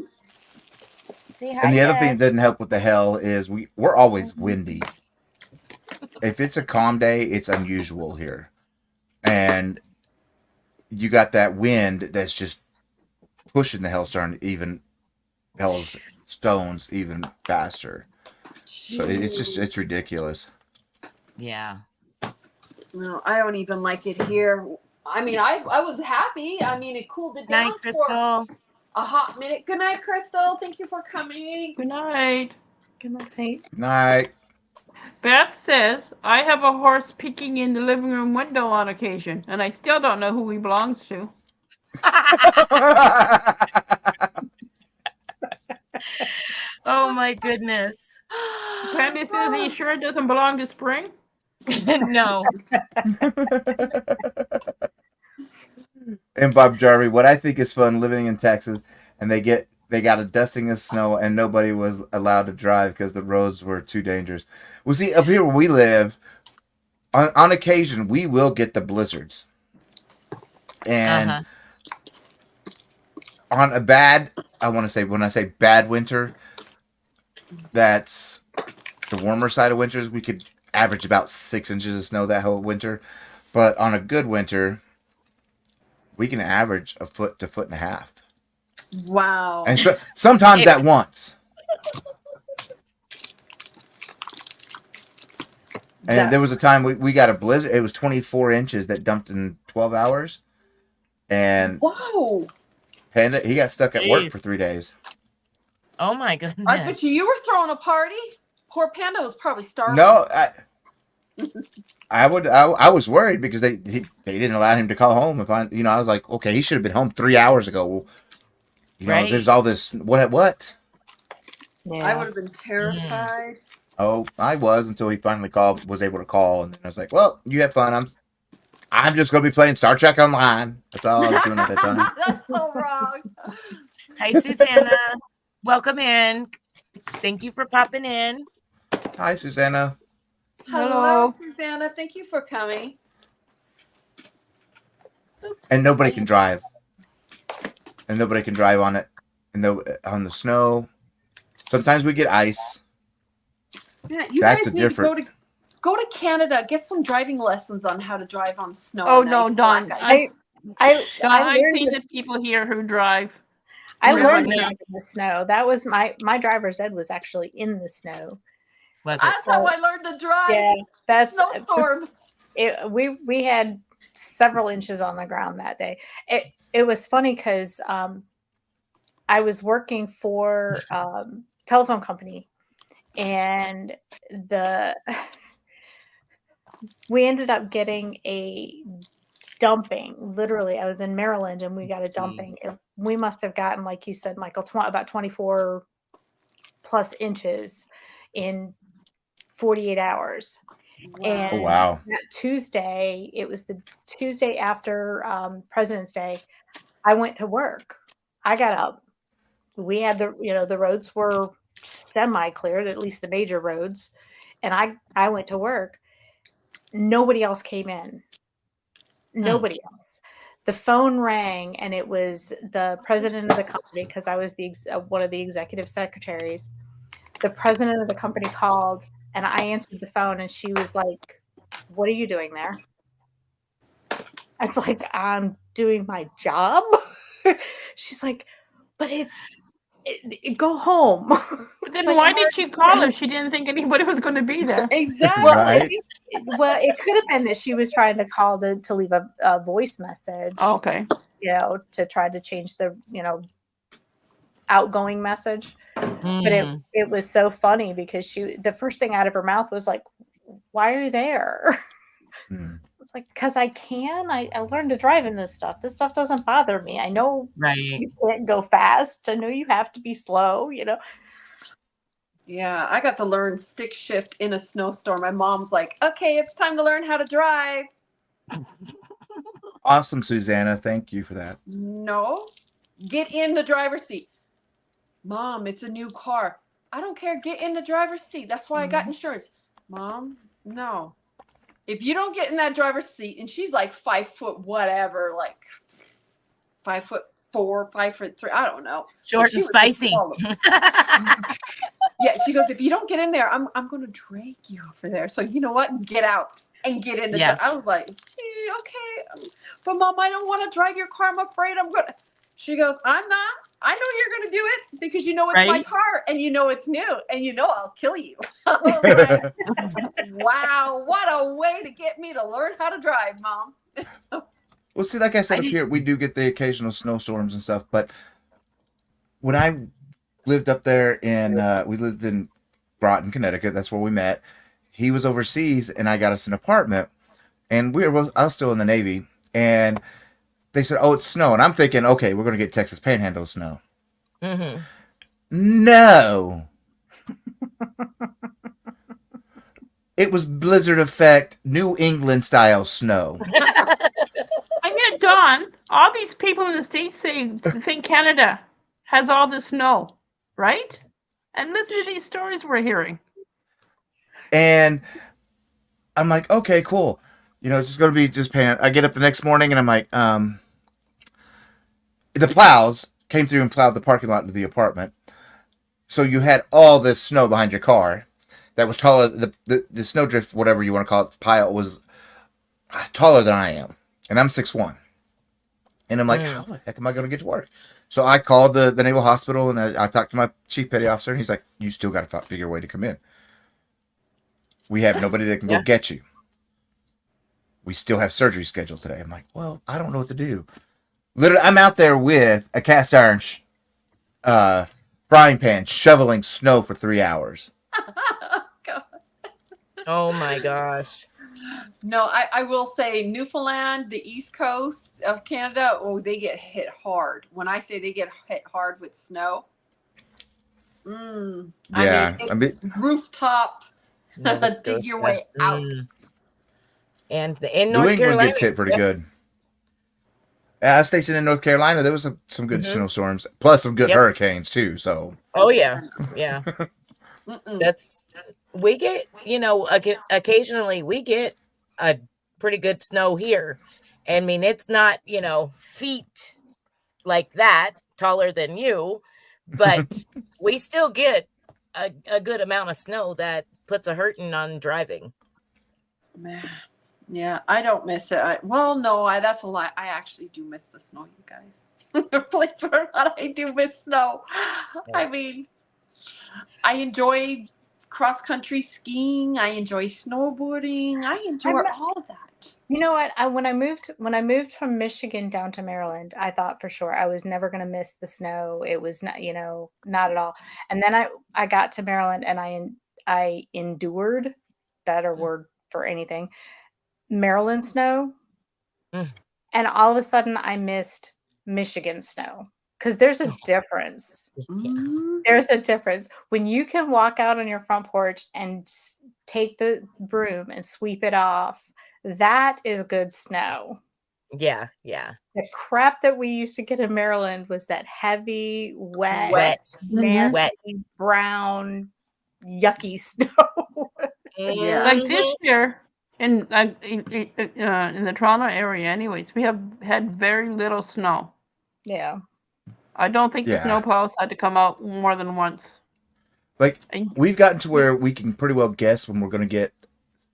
Say hi, And the other Dad. thing that doesn't help with the hell is we're always windy. If it's a calm day, it's unusual here. And you got that wind that's just pushing the hailstones even faster. So it's ridiculous. Yeah. No, I don't even like it here. I mean, I was happy. I mean, it cooled it down Night, for Crystal. a hot minute. Good night, Crystal. Thank you for coming. Good night. Good night. Night. Beth says, I have a horse peeking in the living room window on occasion, and I still don't know who he belongs to. Oh my goodness. Candy says he sure doesn't belong to Spring. No. And Bob Jarvie, what I think is fun living in Texas, and they got a dusting of snow, and nobody was allowed to drive because the roads were too dangerous. Well, see, up here where we live, on occasion we will get the blizzards, and on a bad, when I say bad winter, that's the warmer side of winters. We could average about 6 inches of snow that whole winter, but on a good winter, we can average a foot to foot and a half. Wow. And so, sometimes at once. And there was a time we got a blizzard. It was 24 inches that dumped in 12 hours. And wow. Panda, he got stuck at work for 3 days. Oh my goodness. I bet you were throwing a party. Poor Panda was probably starving. No, I was worried because they didn't allow him to call home. I was like, okay, he should have been home 3 hours ago. Well, Right. There's all this. What? Yeah. I would have been terrified. Oh, I was until he finally was able to call, and then I was like, well, you have fun. I'm just gonna be playing Star Trek Online. That's all I was doing at that time. That's so wrong. Hi, Susanna. Welcome in. Thank you for popping in. Hi, Susanna. Hello, Susanna. Thank you for coming. And nobody can drive. And nobody can drive on it. And on the snow. Sometimes we get ice. Yeah, you That's guys a need different. to go to Canada. Get some driving lessons on how to drive on snow. Oh, and no, ice, Dawn. black ice. I've learned seen the people here who drive. I Really? learned to drive in the snow. That was my driver's ed was actually in the snow. Was it? That's how I learned to drive. Yeah, that's Snowstorm. We had several inches on the ground that day. It was funny because I was working for telephone company, and we ended up getting a dumping. Literally, I was in Maryland and we got a dumping. We must have gotten, like you said, Michael, about 24 plus inches in 48 hours. And Oh, wow. that Tuesday, it was the Tuesday after President's Day, I went to work. I got up. We had the roads were semi-cleared, at least the major roads. And I went to work. Nobody else came in. Nobody else. The phone rang, and it was the president of the company, because I was one of the executive secretaries. The president of the company called, and I answered the phone, and she was like, "What are you doing there?" I was like, "I'm doing my job." She's like, but go home. But then why did she call her? She didn't think anybody was going to be there. Exactly. Right. Well, it could have been that she was trying to call to leave a voice message, Okay. to try to change the, outgoing message. But it was so funny because the first thing out of her mouth was like, why are you there? It's like, because I can. I learned to drive in this stuff. This stuff doesn't bother me. I know you can't go fast. I know you have to be slow, Yeah, I got to learn stick shift in a snowstorm. My mom's like, okay, it's time to learn how to drive. Awesome, Susanna. Thank you for that. No, get in the driver's seat. Mom, it's a new car. I don't care. Get in the driver's seat. That's why I got insurance. Mom, no. If you don't get in that driver's seat, and she's like 5 foot whatever, like 5'4", 5'3", I don't know. Short and spicy. Yeah, she goes, if you don't get in there, I'm going to drag you over there. So you know what? Get out and get in the car. I was like, okay. But Mom, I don't want to drive your car. I'm afraid I'm going to. She goes, I'm not. I know you're going to do it because you know it's my car and you know it's new and you know I'll kill you. I was like, wow, what a way to get me to learn how to drive, Mom. Well, see, like I said up here, we do get the occasional snowstorms and stuff, but when I lived up there we lived in Groton, Connecticut, that's where we met. He was overseas and I got us an apartment, and I was still in the Navy, and they said, oh, it's snow. And I'm thinking, okay, we're going to get Texas Panhandle snow. Mm-hmm. No. It was blizzard effect, New England style snow. And yet, Don, all these people in the States think Canada has all the snow, right? And listen to these stories we're hearing. And I'm like, okay, cool. It's just going to be just pan. I get up the next morning and I'm like, the plows came through and plowed the parking lot to the apartment. So you had all this snow behind your car that was taller. The snowdrift, whatever you want to call it, pile was taller than I am. And I'm 6'1". And I'm like, how the heck am I going to get to work? So I called the Naval Hospital and I talked to my chief petty officer and he's like, you still got to figure a way to come in. We have nobody that can go get you. We still have surgery scheduled today. I'm like, well, I don't know what to do. Literally, I'm out there with a cast iron frying pan shoveling snow for 3 hours. God. Oh my gosh. No, I will say Newfoundland, the east coast of Canada, they get hit hard. When I say they get hit hard with snow, I mean, rooftop, dig your way out. And in New North England Carolina gets hit pretty good. I was stationed in North Carolina. There was some good snowstorms, plus some good hurricanes too. So. Oh yeah. We get, occasionally we get a pretty good snow here. I mean, it's not, feet like that, taller than you, but we still get a good amount of snow that puts a hurting on driving. Man. Yeah, I don't miss it. That's a lie. I actually do miss the snow, you guys. Believe it or not, I do miss snow. Yeah. I mean, I enjoy cross-country skiing. I enjoy snowboarding. I enjoy all of that. You know what? When I moved from Michigan down to Maryland, I thought for sure I was never going to miss the snow. It was not, not at all. And then I got to Maryland and I endured, better word for anything, Maryland snow, and all of a sudden I missed Michigan snow because there's a difference. There's a difference when you can walk out on your front porch and take the broom and sweep it off. That is good snow. Yeah. The crap that we used to get in Maryland was that heavy, wet, nasty, brown, yucky snow. Like this year. In the Toronto area, anyways, we have had very little snow. Yeah. I don't think the snowplows had to come out more than once. Like, we've gotten to where we can pretty well guess when we're going to get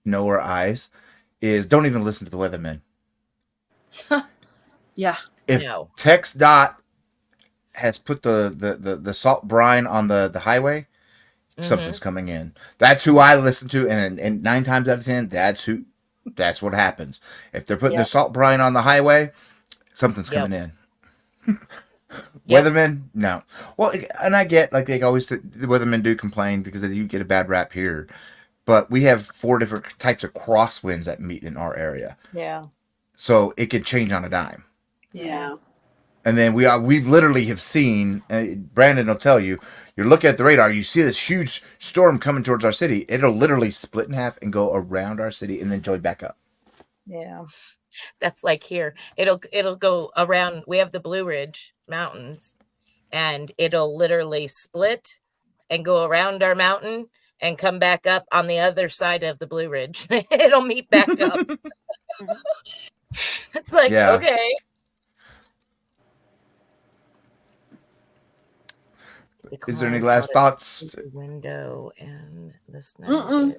snow or ice. Is don't even listen to the weathermen. Yeah. If Tex Dot has put the salt brine on the highway, something's coming in. That's who I listen to, and 9 times out of 10, that's what happens. If they're putting the Yep. salt brine on the highway, something's Yep. coming in. Yep. Weathermen, no. Well, and I get like they always the weathermen do complain because they do get a bad rap here, but we have 4 different types of crosswinds that meet in our area, Yeah. so it can change on a dime. Yeah. And then we've literally have seen. Brandon will tell you. You're looking at the radar. You see this huge storm coming towards our city. It'll literally split in half and go around our city and then join back up. Yeah. That's like here. It'll go around. We have the Blue Ridge Mountains, and it'll literally split and go around our mountain and come back up on the other side of the Blue Ridge. It'll meet back up. It's like, Yeah. okay. Is there any last thoughts? Window and the snow.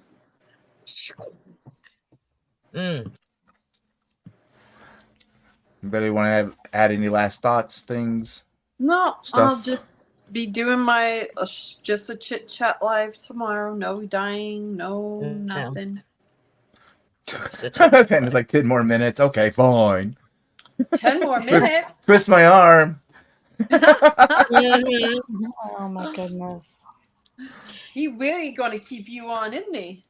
Mm-mm. Anybody want to add any last thoughts, things? No, Stuff. I'll just be doing my just a chit chat live tomorrow. No dying, no No. nothing. Panda's like 10 more minutes. Okay, fine. 10 more minutes. Twist my arm. Oh my goodness. He really gonna keep you on, isn't he?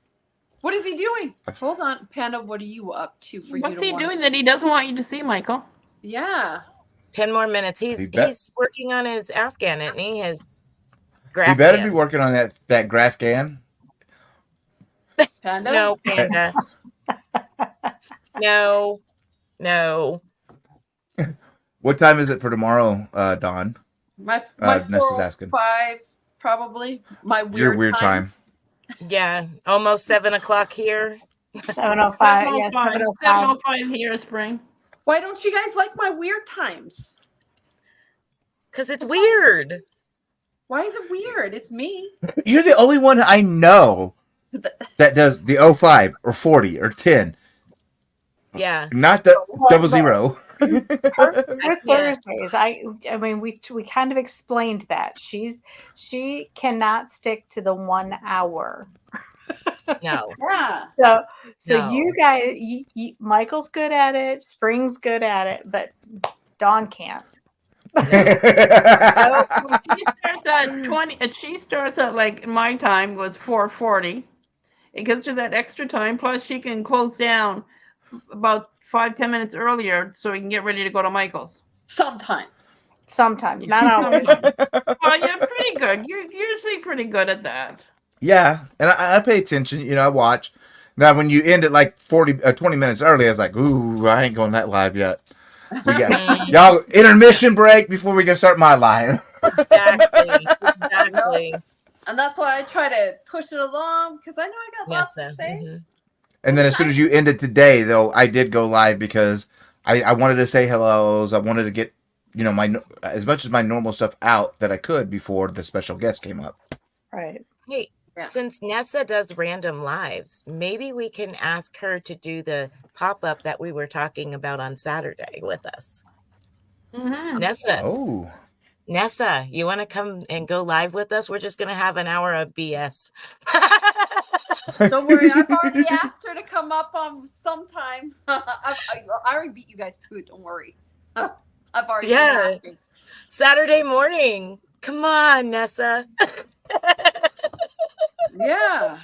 What is he doing? Hold on, Panda. What are you up to for What's you to he wanna- doing that he doesn't want you to see, Michael? Yeah. 10 more minutes. He's working on his Afghan, isn't he? His graph. You better be working on that graph gan. Panda. No, Panda. No. What time is it for tomorrow, Dawn? My Nessa's asking. 5 probably. My weird Your weird time. Yeah, almost 7 o'clock here. 7:05. Yes, 7:05. 7:05 here, Spring. Why don't you guys like my weird times? Because it's weird. Why is it weird? It's me. You're the only one I know that does the 05 or 40 or 10. Yeah. Not the 00. Her Thursdays. I mean, we kind of explained that she cannot stick to the 1 hour. No. Yeah. So No. you guys, Michael's good at it, Spring's good at it, but Dawn can't. She starts at 20. She starts at like my time was 4:40. It gives her that extra time. Plus, she can close down about 5-10 minutes earlier so we can get ready to go to Michael's. Sometimes, not always. Well, you're pretty good. You're usually pretty good at that. Yeah, and I pay attention. I watch. Now, when you end at like 20 minutes early, I was like, ooh, I ain't going that live yet. We got y'all intermission break before we can start my live. Exactly. and that's why I try to push it along because I know I got lots to say. Mhm. And then as soon as you ended today, though, I did go live because I wanted to say hellos. I wanted to get my as much as my normal stuff out that I could before the special guest came up. Right. Hey, Yeah. since Nessa does random lives, maybe we can ask her to do the pop-up that we were talking about on Saturday with us. Mm-hmm. Nessa, you want to come and go live with us? We're just going to have an hour of BS. Don't worry, I've already asked her to come up sometime. I already beat you guys to it. Don't worry. I've already been asking. Saturday morning. Come on, Nessa. Yeah.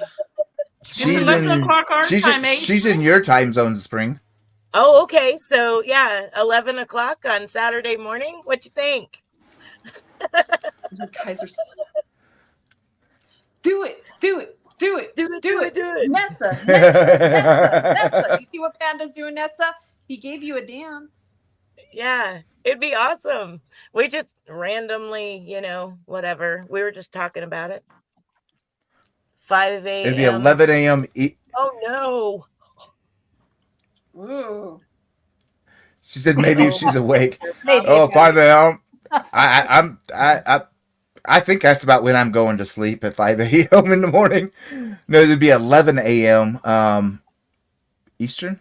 She's 11 o'clock our time, she's in your time zone, Spring. Oh, okay. So, 11 o'clock on Saturday morning. What you think? You guys are. Do it. Nessa. You see what Panda's doing, Nessa? He gave you a dance. Yeah, it'd be awesome. We just randomly, whatever. We were just talking about it. 5 a.m. It'd be 11 a.m. Oh, no. Ooh. She said maybe if she's awake. Maybe. Oh, 5 a.m. I think that's about when I'm going to sleep at 5 a.m. in the morning. No, it'd be 11 a.m. Eastern.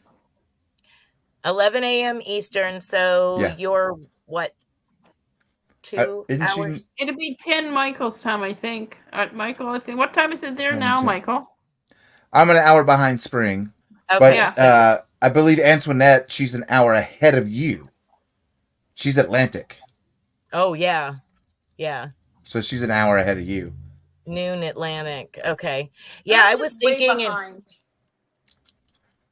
11 a.m. Eastern. So Yeah. you're what? 2 isn't she- hours. It'll be 10 Michael's time, I think. Michael, I think. What time is it there Oh, now, 10. Michael? I'm an hour behind Spring, Okay. Yeah. So, I believe Antoinette, she's an hour ahead of you. She's Atlantic, oh yeah. Yeah. so she's an hour ahead of you. Noon Atlantic. Okay. Yeah, I'm I was just way thinking behind.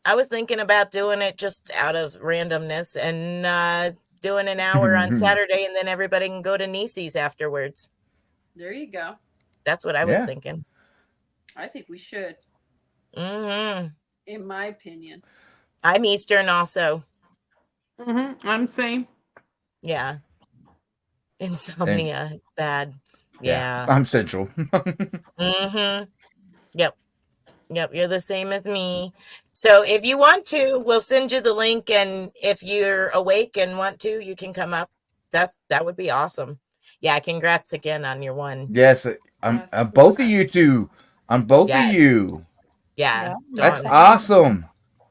I was thinking about doing it just out of randomness and doing an hour on Saturday, and then everybody can go to Niecy's afterwards. There you go. That's what I was Yeah. thinking. I think we should, Mm-hmm. in my opinion. I'm Eastern also. I'm same. Yeah. Insomnia. It's bad. Yeah. I'm Central. Mm-hmm. Yep. Yep. You're the same as me. So if you want to, we'll send you the link. And if you're awake and want to, you can come up. That would be awesome. Yeah. Congrats again on your one. Yes, I'm Yes. both of you two. I'm both Yes. of you. Yeah. That's Dawn. awesome.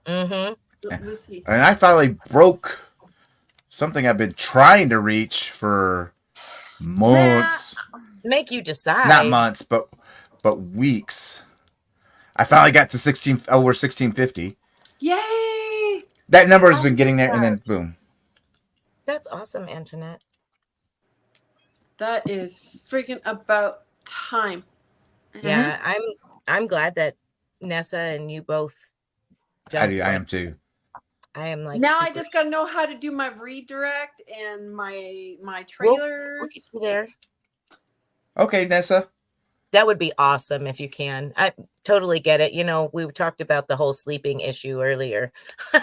Mm-hmm. Let me see. And I finally broke something I've been trying to reach for months. Make you decide. Not months, but weeks. I finally got to over 1650. Yay! That number has been getting there, and then boom. That's awesome, Antoinette. That is freaking about time. Yeah, I'm glad that Nessa and you both jumped. I am too. I am like Now I super- just gotta know how to do my redirect and my We'll trailers. get you there. Okay, Nessa. That would be awesome if you can. I totally get it. You know, we talked about the whole sleeping issue earlier. Yeah.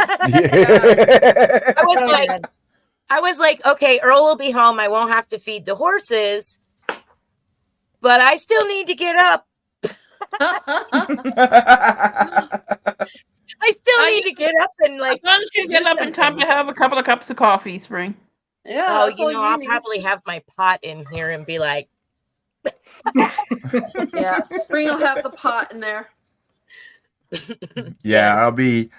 I was like, okay, Earl will be home. I won't have to feed the horses, but I still need to get up. I still need to get up and like. As long as you get up in time to have a couple of cups of coffee, Spring. Yeah, Oh, that's all you know, I'll need. probably have my pot in here and be like, Yeah, Spring will have the pot in there. Yeah, I'll be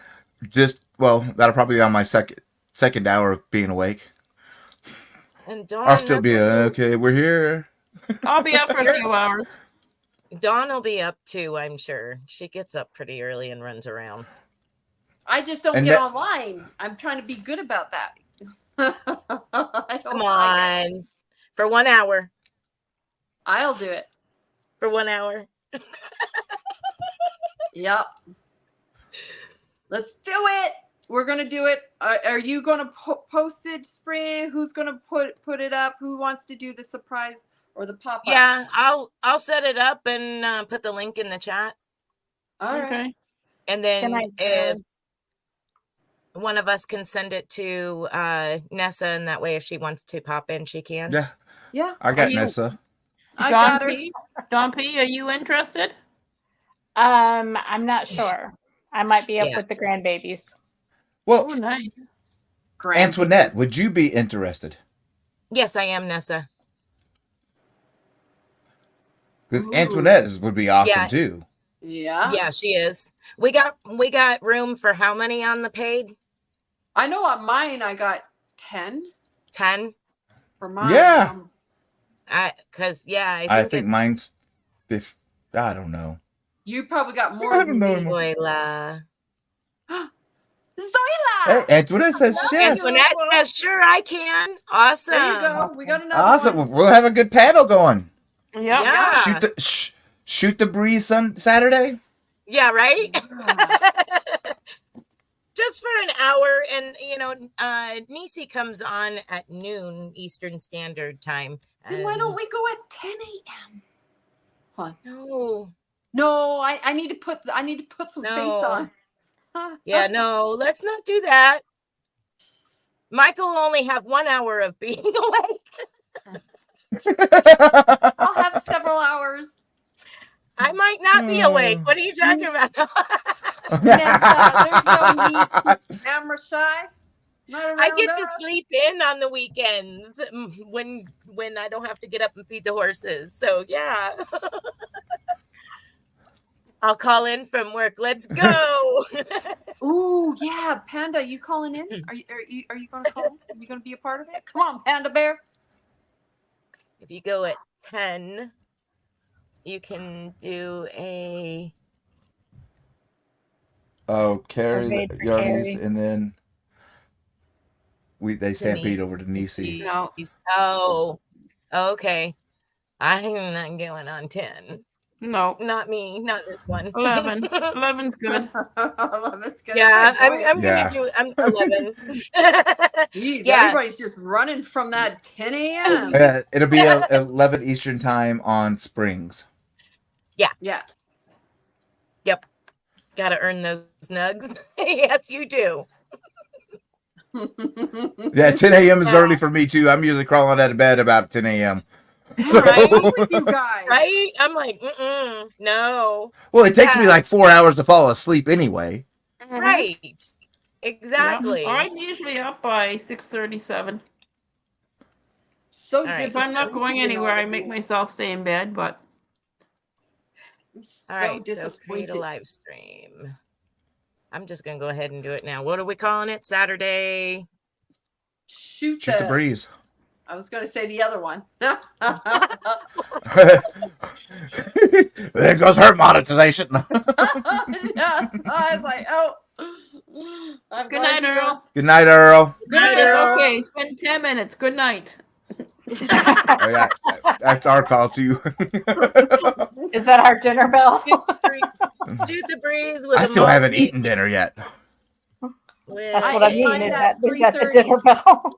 that'll probably be on my second hour of being awake. and Dawn, I'll still that's be okay. okay, we're here. I'll be up for a few hours. Dawn will be up too, I'm sure. She gets up pretty early and runs around. I just don't And get that- online. I'm trying to be good about that. I don't Come like it. on. For 1 hour. I'll do it. For 1 hour. Yep. Let's do it. We're gonna do it. Are you gonna post it, Spring? Who's gonna put it up? Who wants to do the surprise or the pop up? Yeah, I'll set it up and put the link in the chat. All right. Okay. And then Can I if one of us can send it to Nessa, and that way if she wants to pop in, she can. Yeah, Yeah, I got Are you- Nessa. I Don got her. P. Don P. Are you interested? I'm not sure. I might be up Yeah. with the grandbabies. Oh, Well, nice. Grand. Antoinette, would you be interested? Yes, I am, Nessa. Because Ooh. Antoinette would be awesome Yeah. too. Yeah. Yeah, she is. We got room for how many on the paid? I know on mine I got 10 10. for mine. Yeah. I I think mine's 50. I don't know. You probably got more I than don't me. know. Zoila. Zoila! Hey, Antoinette says yes. Antoinette says, sure, I can. Awesome. There you go. We got another Awesome. one. We'll have a good panel going. Yep. Yeah. Shoot the breeze Saturday. Yeah, right? Yeah. Just for an hour. And, you know, Niecy comes on at noon Eastern Standard Time. Then why don't we go at 10 a.m.? No. No, I need to put some face No. on. Yeah, no, let's not do that. Michael will only have 1 hour of being awake. I'll have several hours. I might not be awake. What are you talking about? There's no need. Camera shy. Not around I get to us. sleep in on the weekends when I don't have to get up and feed the horses. So yeah. I'll call in from work. Let's go. Ooh, yeah, Panda, you calling in? Are you going to call? Are you going to be a part of it? Come on, Panda Bear. if you go at 10, you can do a Carry Evade the for Yarnies, carry. and then they stampede Denise. over to Nisi. No. Oh, okay. I'm not going on 10. No. Not me. Not this one. 11. 11's good. 11's good. Yeah, Good I'm boy. Yeah. I'm 11. Jeez, Yeah. everybody's just running from that 10 a.m. It'll be 11 Eastern time on Springs. Yeah. Yep. Got to earn those nugs. Yes, you do. Yeah, 10 a.m. is early for me too. I'm usually crawling out of bed about 10 a.m. Right? With you guys. Right? I'm like, no. Well, it takes me Yeah. like 4 hours to fall asleep anyway. Mhm. Right. Exactly. Yeah. I'm usually up by 6:37. So All right. If I'm not disappointed going in all anywhere, of I make you. myself stay in bed, but I'm All so right. So create a disappointed. live stream. I'm just going to go ahead and do it now. What are we calling it? Saturday. Shoot Shoot the breeze. I was going to say the other one. There goes her monetization. Yeah, I was like, oh. I'm good glad night, you Earl. know. Good night, Earl. Good night, Earl. Okay, it's been 10 minutes. Good night. Oh, yeah, that's our call too. Is that our dinner bell? Shoot the breeze with I a still haven't multi- eaten dinner yet. with That's I what I ate mean. mine Is at that the 3:30. dinner bell?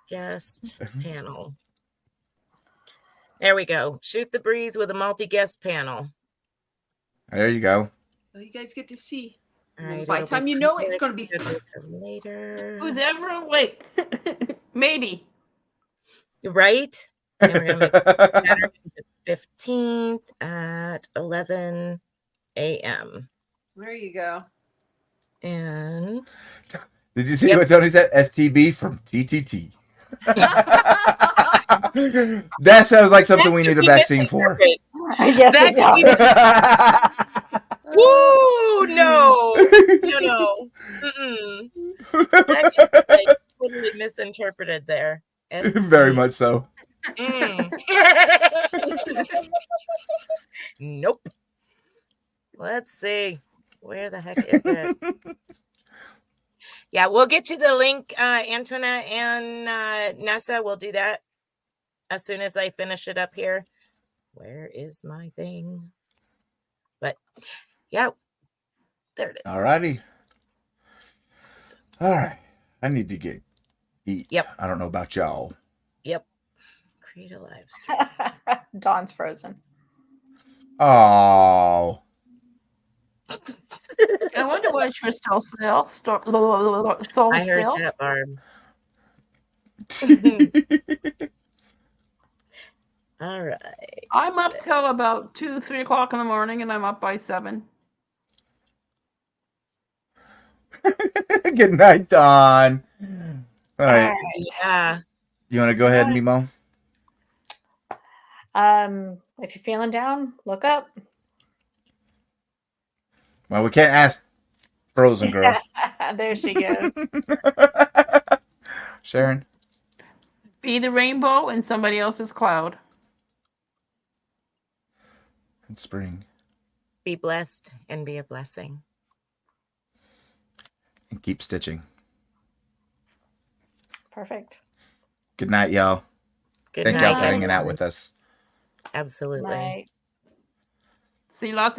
guest panel. There we go. Shoot the breeze with a multi-guest panel. There you go. Well, you guys get to see. All And then right, by the it'll time be you know it, it's going to be. scheduled for later. Who's ever awake? Maybe. Right? And we're gonna make Saturday the 15th at 11 a.m. There you go. And Did you see Yep. what Tony said? STB from TTT. That sounds like something we need a vaccine for. Yes, That it does. Woo! No. No. Mm-mm. That could be, like, totally misinterpreted there. Very much so. Mm. Nope. Let's see. Where the heck is it? Yeah, we'll get you the link, Antoinette and Nessa. We'll do that as soon as I finish it up here. Where is my thing? But yeah, there it is. All righty. All right. I need to eat. Yep. I don't know about y'all. Yep. Create a live stream. Dawn's frozen. Oh. I wonder why she was still so I heard still. that, Barb. All right. I'm up till about 2, 3 o'clock in the morning, and I'm up by 7. Good night, Dawn. All right. Yeah. You want to go ahead, Mimo? If you're feeling down, look up. Well, we can't ask Frozen Girl. There she goes. Sharon? Be the rainbow in somebody else's cloud. In spring. Be blessed and be a blessing. And keep stitching. Perfect. Good night, y'all. Good Thank night. y'all for hanging out with us. Absolutely. Night. See lots of